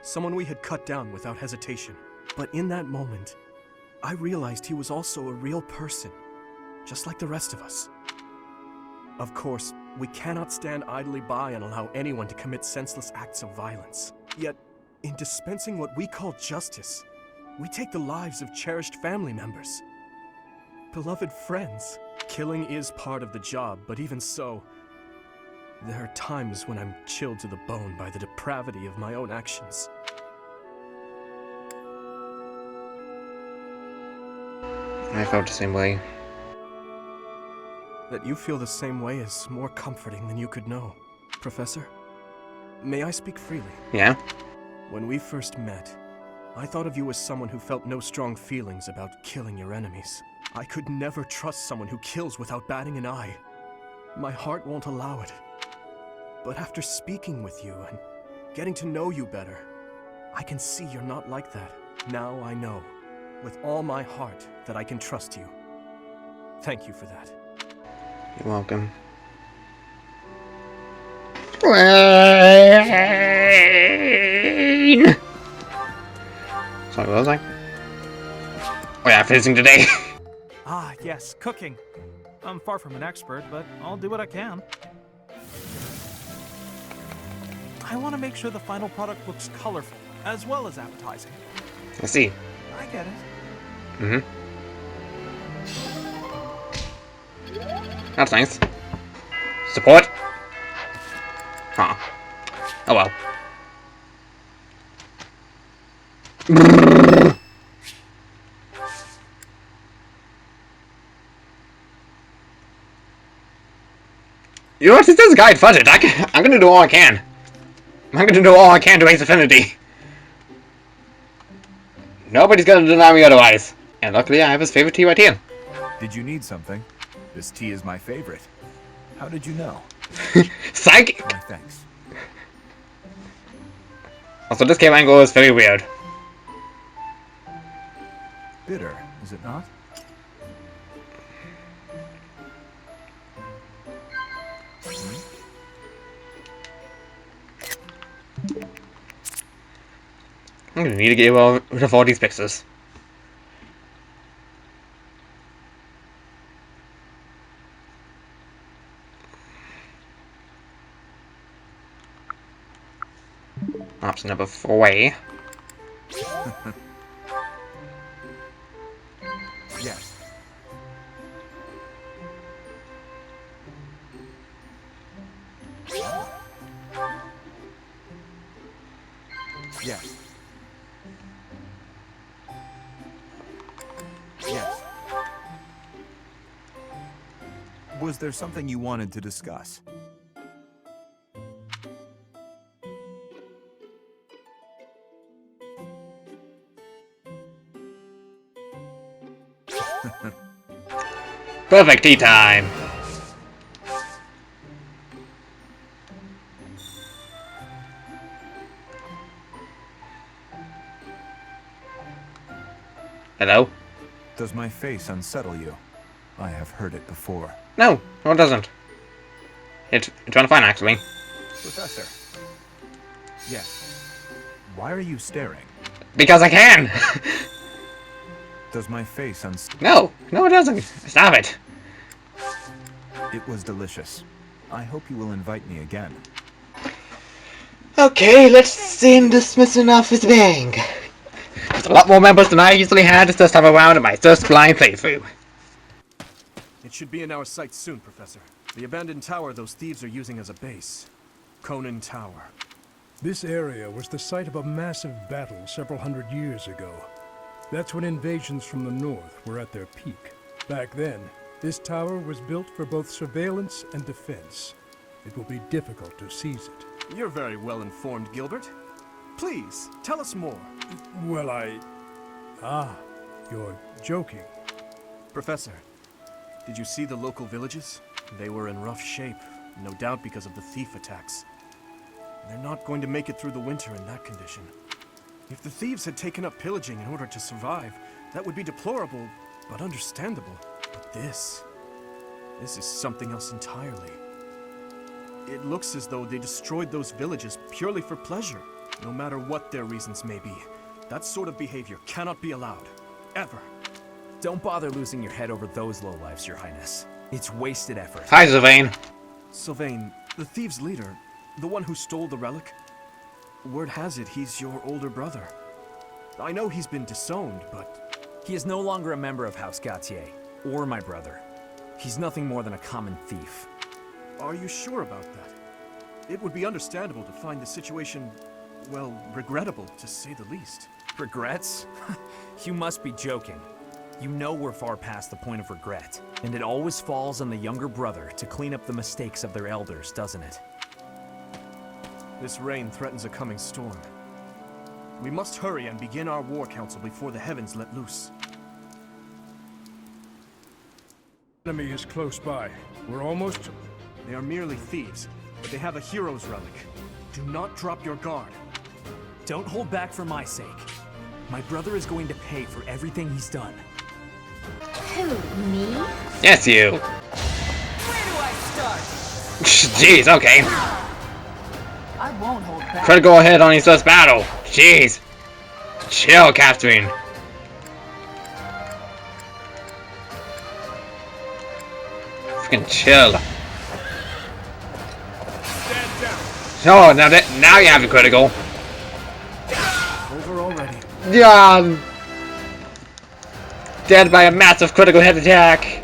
someone we had cut down without hesitation. But in that moment, I realized he was also a real person, just like the rest of us. Of course, we cannot stand idly by and allow anyone to commit senseless acts of violence. Yet, in dispensing what we call justice, we take the lives of cherished family members. Beloved friends. Killing is part of the job, but even so, there are times when I'm chilled to the bone by the depravity of my own actions. I felt the same way. That you feel the same way is more comforting than you could know. Professor, may I speak freely? Yeah? When we first met, I thought of you as someone who felt no strong feelings about killing your enemies. I could never trust someone who kills without batting an eye. My heart won't allow it. But after speaking with you and getting to know you better, I can see you're not like that. Now I know, with all my heart, that I can trust you. Thank you for that. You're welcome. Sorry, what was I? Oh yeah, finishing today. Ah, yes, cooking. I'm far from an expert, but I'll do what I can. I want to make sure the final product looks colorful, as well as appetizing. I see. I get it. Mm-hmm. That's nice. Support? Huh. Oh well. You know what? Since this guide fudged, I'm gonna do all I can. I'm gonna do all I can to Ace Affinity. Nobody's gonna deny me otherwise. And luckily I have his favorite tea right here. Did you need something? This tea is my favorite. How did you know? Psych! My thanks. Also, this cave angle is very weird. Bitter, is it not? I'm gonna need to get rid of all these pictures. Option number 3. Yes. Yes. Yes. Was there something you wanted to discuss? Perfect tea time! Hello? Does my face unsettle you? I have heard it before. No, it doesn't. It's trying to find actually. Professor. Yes. Why are you staring? Because I can! Does my face No, it doesn't. Stop it. It was delicious. I hope you will invite me again. Okay, let's end dismissing off his bang. There's a lot more members than I usually had this time around in my first blind playthrough. It should be in our sights soon, Professor. The abandoned tower those thieves are using as a base. Conan Tower. This area was the site of a massive battle several hundred years ago. That's when invasions from the north were at their peak. Back then, this tower was built for both surveillance and defense. It will be difficult to seize it. You're very well informed, Gilbert. Please, tell us more. Well, you're joking. Professor, did you see the local villages? They were in rough shape, no doubt because of the thief attacks. They're not going to make it through the winter in that condition. If the thieves had taken up pillaging in order to survive, that would be deplorable, but understandable. But this is something else entirely. It looks as though they destroyed those villages purely for pleasure, no matter what their reasons may be. That sort of behavior cannot be allowed. Ever. Don't bother losing your head over those lowlifes, Your Highness. It's wasted effort. Hi, Sylvain. Sylvain, the thieves' leader, the one who stole the relic, word has it he's your older brother. I know he's been disowned, but... He is no longer a member of House Gautier, or my brother. He's nothing more than a common thief. Are you sure about that? It would be understandable to find the situation, well, regrettable, to say the least. Regrets? You must be joking. You know we're far past the point of regret, and it always falls on the younger brother to clean up the mistakes of their elders, doesn't it? This rain threatens a coming storm. We must hurry and begin our war council before the heavens let loose. Enemy is close by. We're almost... They are merely thieves, but they have a hero's relic. Do not drop your guard. Don't hold back for my sake. My brother is going to pay for everything he's done. Who, me? Yes, you. Where do I start? Jeez, okay. I won't hold back. Try to go ahead on his first battle. Jeez. Chill, Catherine. Freaking chill. Oh, now you have a critical. Over already. Yeah. Dead by a massive critical hit attack.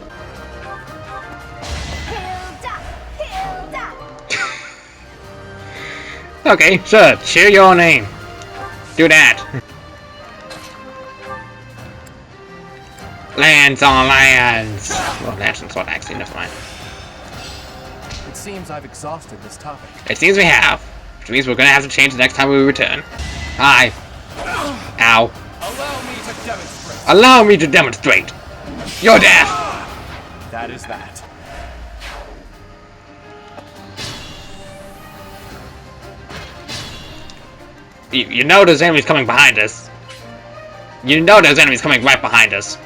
Okay, sure. Cheer your name. Do that. Lands on lands. Well, that's not actually. Never mind. It seems I've exhausted this topic. It seems we have, which means we're gonna have to change the next time we return. Hi. Ow. Allow me to demonstrate. Allow me to demonstrate. Your death. That is that. You know there's enemies coming behind us. You know there's enemies coming right behind us.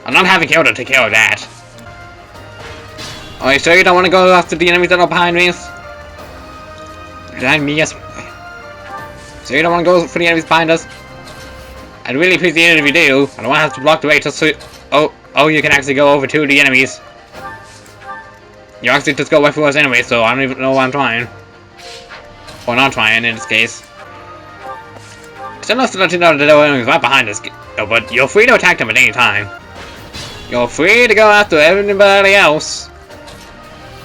I'm not having Kyoto take care of that. Are you sure you don't want to go after the enemies that are behind me? Behind me, yes. So you don't want to go for the enemies behind us? I'd really appreciate it if you do. I don't want to have to block the way just so... Oh, you can actually go over to the enemies. You actually just go right through us anyway, so I don't even know why I'm trying. Or not trying, in this case. It's enough to let you know that there are enemies right behind us, but you're free to attack them at any time. You're free to go after everybody else.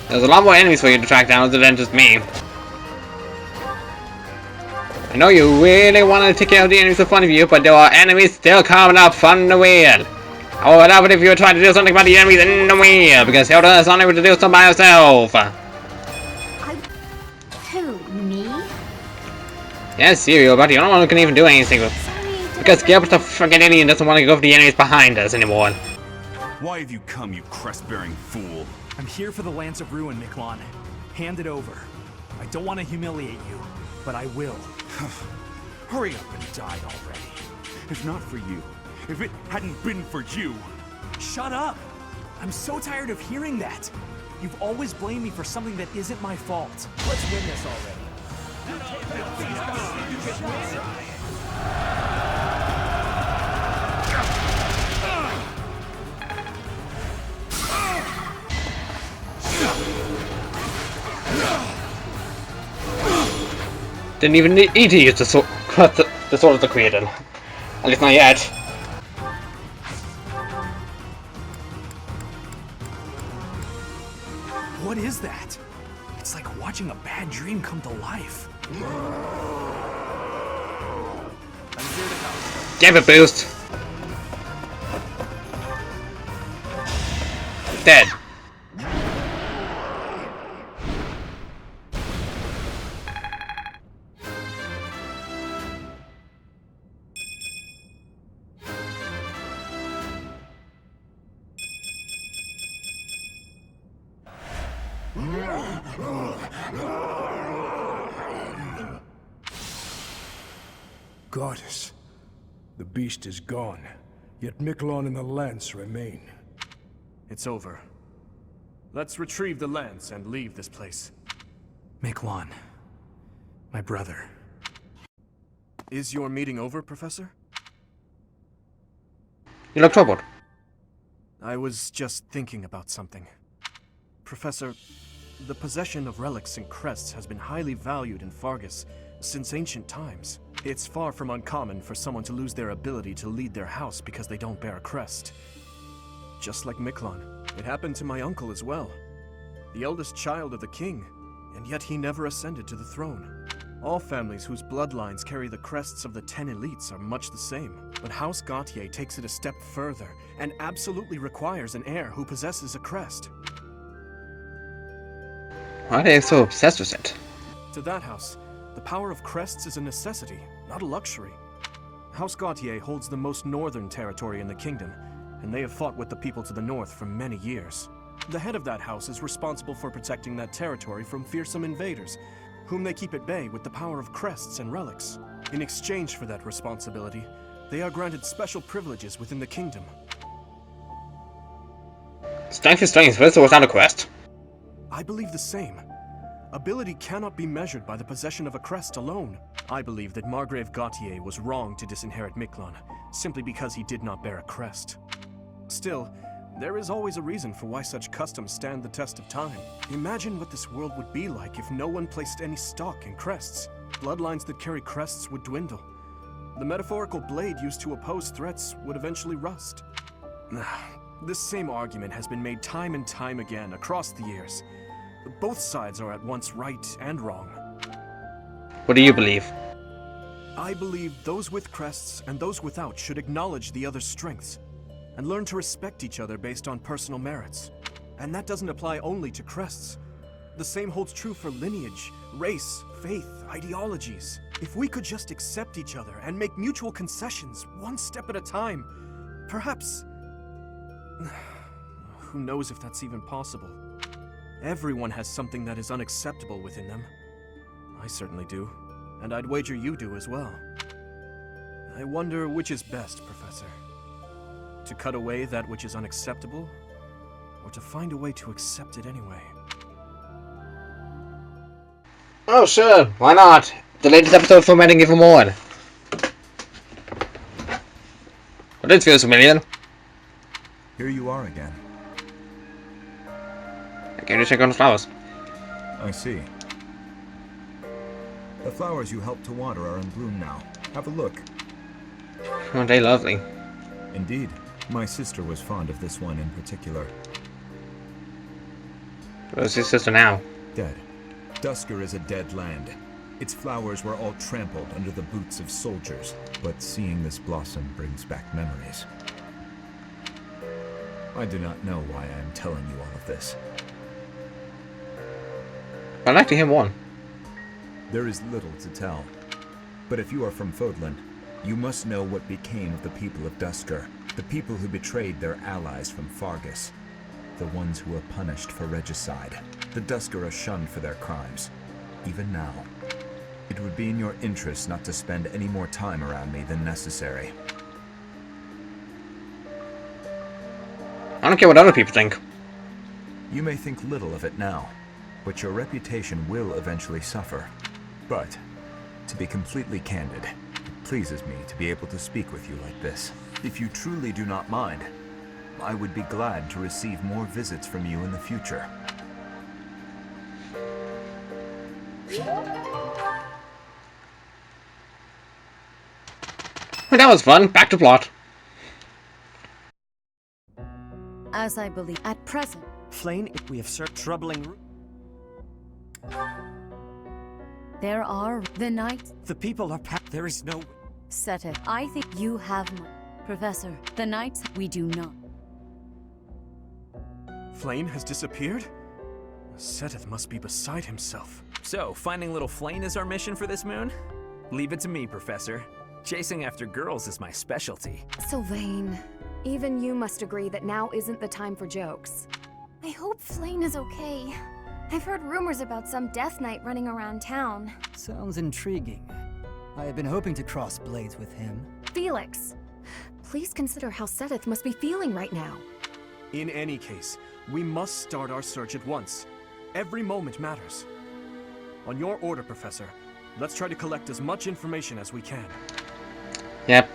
There's a lot more enemies for you to track down other than just me. I know you really want to take care of the enemies in front of you, but there are enemies still coming up from the wheel. I would love it if you would try to do something about the enemies in the wheel, because Hilda is unable to do something by herself. Who, me? Yes, you, but you're the one who can even do anything. Because Gilbert the friggin' idiot doesn't want to go for the enemies behind us anymore. Why have you come, you crest-bearing fool? I'm here for the Lance of Ruin, Miklon. Hand it over. I don't want to humiliate you, but I will. Hurry up and die already. If not for you, if it hadn't been for you... Shut up! I'm so tired of hearing that. You've always blamed me for something that isn't my fault. Let's win this already. Didn't even need to use the sword of the creator. At least not yet. What is that? It's like watching a bad dream come to life. Give it boost. Dead. Goddess, the beast is gone, yet Miklon and the lance remain. It's over. Let's retrieve the lance and leave this place. Miklon, my brother. Is your meeting over, Professor? You look troubled. I was just thinking about something. Professor, the possession of relics and crests has been highly valued in Fargus since ancient times. It's far from uncommon for someone to lose their ability to lead their house because they don't bear a crest. Just like Miklon, it happened to my uncle as well. The eldest child of the king, and yet he never ascended to the throne. All families whose bloodlines carry the crests of the 10 elites are much the same, but House Gautier takes it a step further and absolutely requires an heir who possesses a crest. Why are they so obsessed with it? To that house, the power of crests is a necessity, not a luxury. House Gautier holds the most northern territory in the kingdom, and they have fought with the people to the north for many years. The head of that house is responsible for protecting that territory from fearsome invaders, whom they keep at bay with the power of crests and relics. In exchange for that responsibility, they are granted special privileges within the kingdom. Strength is strength, with or without a quest. I believe the same. Ability cannot be measured by the possession of a crest alone. I believe that Margrave Gautier was wrong to disinherit Miklon, simply because he did not bear a crest. Still, there is always a reason for why such customs stand the test of time. Imagine what this world would be like if no one placed any stock in crests. Bloodlines that carry crests would dwindle. The metaphorical blade used to oppose threats would eventually rust. This same argument has been made time and time again across the years. Both sides are at once right and wrong. What do you believe? I believe those with crests and those without should acknowledge the other's strengths and learn to respect each other based on personal merits. And that doesn't apply only to crests. The same holds true for lineage, race, faith, ideologies. If we could just accept each other and make mutual concessions, one step at a time, perhaps... Who knows if that's even possible? Everyone has something that is unacceptable within them. I certainly do, and I'd wager you do as well. I wonder which is best, Professor. To cut away that which is unacceptable, or to find a way to accept it anyway? Oh, sure, why not? The latest episode formatting even more. But it feels familiar. Here you are again. I came to check on the flowers. I see. The flowers you helped to water are in bloom now. Have a look. Aren't they lovely? Indeed. My sister was fond of this one in particular. Where's his sister now? Dead. Dusker is a dead land. Its flowers were all trampled under the boots of soldiers, but seeing this blossom brings back memories. I do not know why I am telling you all of this. I'd like to hear one. There is little to tell. But if you are from Fodlan, you must know what became of the people of Dusker, the people who betrayed their allies from Fargus, the ones who were punished for regicide. The Dusker are shunned for their crimes, even now. It would be in your interest not to spend any more time around me than necessary. I don't care what other people think. You may think little of it now, but your reputation will eventually suffer. But, to be completely candid, it pleases me to be able to speak with you like this. If you truly do not mind, I would be glad to receive more visits from you in the future. Well, that was fun. Back to plot. As I believe at present. Flayn, we have searched troubling... There are the knights. The people are there is no... Seteth, I think you have... Professor, the knights, we do not. Flayn has disappeared? Seteth must be beside himself. So, finding little Flayn is our mission for this moon? Leave it to me, Professor. Chasing after girls is my specialty. Sylvain, even you must agree that now isn't the time for jokes. I hope Flayn is okay. I've heard rumors about some Death Knight running around town. Sounds intriguing. I have been hoping to cross blades with him. Felix, please consider how Seteth must be feeling right now. In any case, we must start our search at once. Every moment matters. On your order, Professor, let's try to collect as much information as we can. Yep.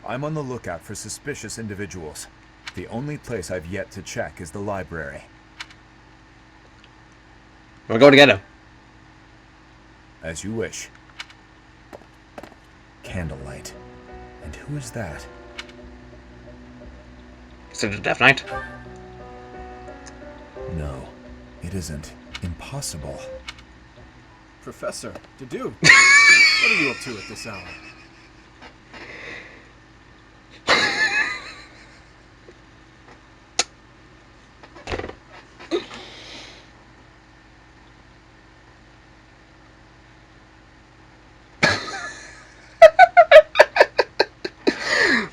I'm on the lookout for suspicious individuals. The only place I've yet to check is the library. We'll go together. As you wish. Candlelight. And who is that? Is it the Death Knight? No, it isn't. Impossible. Professor, Dedu, what are you up to at this hour?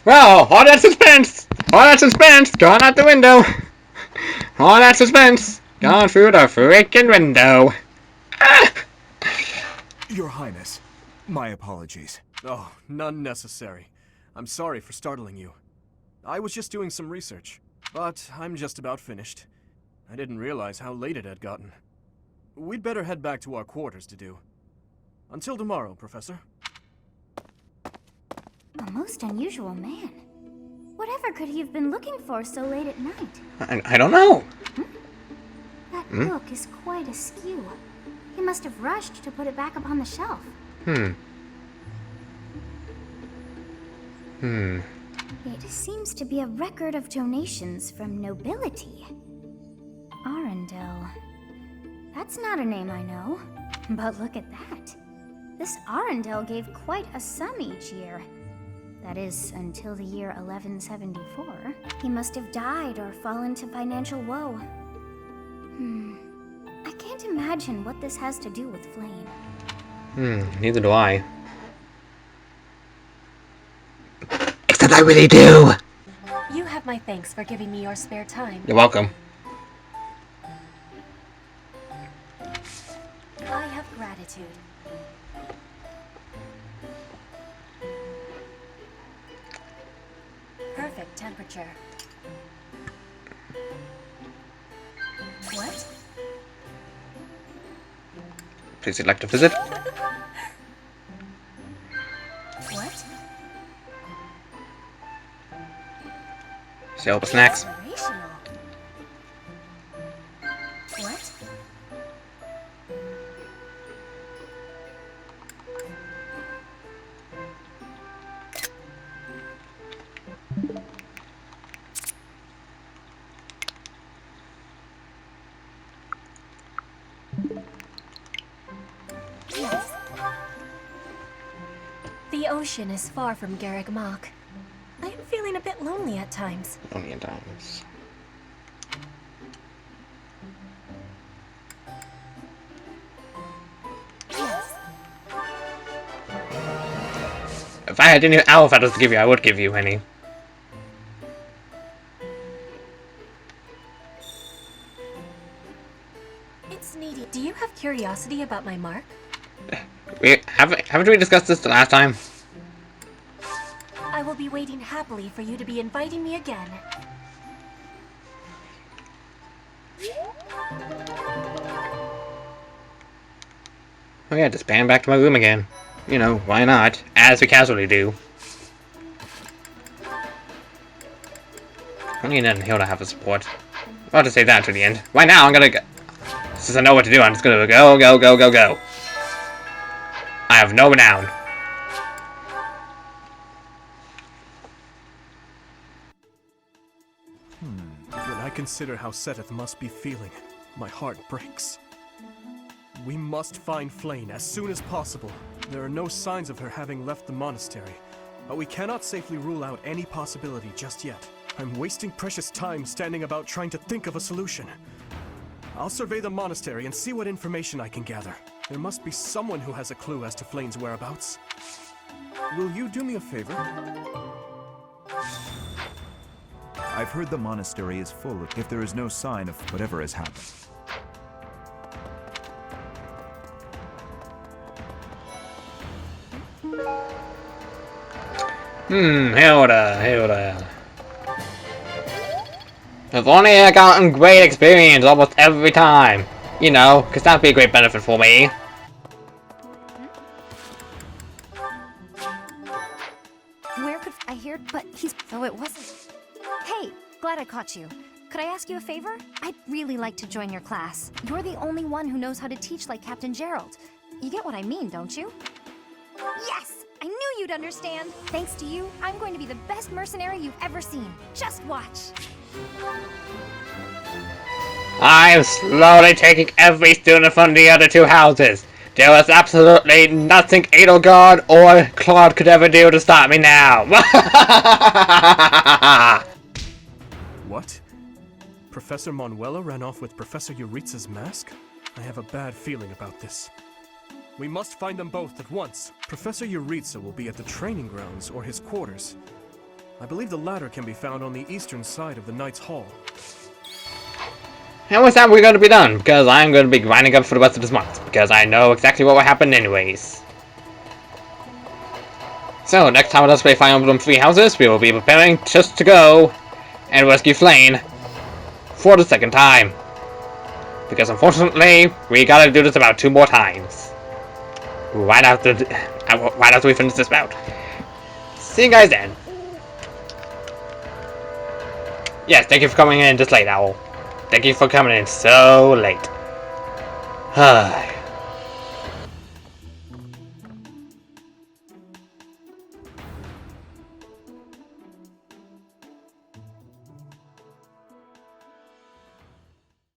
Well, all that suspense! All that suspense! Gone out the window! All that suspense! Gone through the freaking window! Your Highness, my apologies. Oh, none necessary. I'm sorry for startling you. I was just doing some research, but I'm just about finished. I didn't realize how late it had gotten. We'd better head back to our quarters to do. Until tomorrow, Professor. A most unusual man. Whatever could he have been looking for so late at night? I don't know. That book is quite askew. He must have rushed to put it back upon the shelf. It seems to be a record of donations from nobility. Arundel. That's not a name I know. But look at that. This Arundel gave quite a sum each year. That is, until the year 1174. He must have died or fallen to financial woe. I can't imagine what this has to do with Flame. Neither do I. Except I really do! You have my thanks for giving me your spare time. You're welcome. I have gratitude. Perfect temperature. What? Please select to visit. What? Sale for snacks. Inspirational. What? Yes. The ocean is far from Garreg Mach. I am feeling a bit lonely at times. Only at times. Yes. If I had any owl feathers to give you, I would give you any. It's needy. Do you have curiosity about my mark? Haven't we discussed this the last time? I will be waiting happily for you to be inviting me again. Oh yeah, just pan back to my room again. You know, why not? As we casually do. I need he'll have a support. I'll just say that to the end. Right now, I'm gonna go. Since I know what to do, I'm just gonna go, go, go, go, go. I have no renown. When I consider how Seteth must be feeling, my heart breaks. We must find Flame as soon as possible. There are no signs of her having left the monastery, but we cannot safely rule out any possibility just yet. I'm wasting precious time standing about trying to think of a solution. I'll survey the monastery and see what information I can gather. There must be someone who has a clue as to Flame's whereabouts. Will you do me a favor? I've heard the monastery is full if there is no sign of whatever has happened. Hilda. If only I gotten great experience almost every time. You know, because that'd be a great benefit for me. Where could I hear? But he's. Oh, it wasn't. Hey, glad I caught you. Could I ask you a favor? I'd really like to join your class. You're the only one who knows how to teach like Captain Gerald. You get what I mean, don't you? Yes! I knew you'd understand. Thanks to you, I'm going to be the best mercenary you've ever seen. Just watch. I'm slowly taking every student from the other two houses. There was absolutely nothing Edelgard or Claude could ever do to stop me now. What? Professor Manuela ran off with Professor Yuritsa's mask? I have a bad feeling about this. We must find them both at once. Professor Yuritsa will be at the training grounds or his quarters. I believe the latter can be found on the eastern side of the Knight's Hall. How is that we're going to be done? Because I'm going to be grinding up for the rest of this month. Because I know exactly what will happen anyways. So, next time on Let's Play Fire Emblem 3 Houses, we will be preparing just to go and rescue Flame for the second time. Because unfortunately, we gotta do this about 2 more times. Right after we finish this bout. See you guys then. Yes, thank you for coming in this late, Owl. Thank you for coming in so late.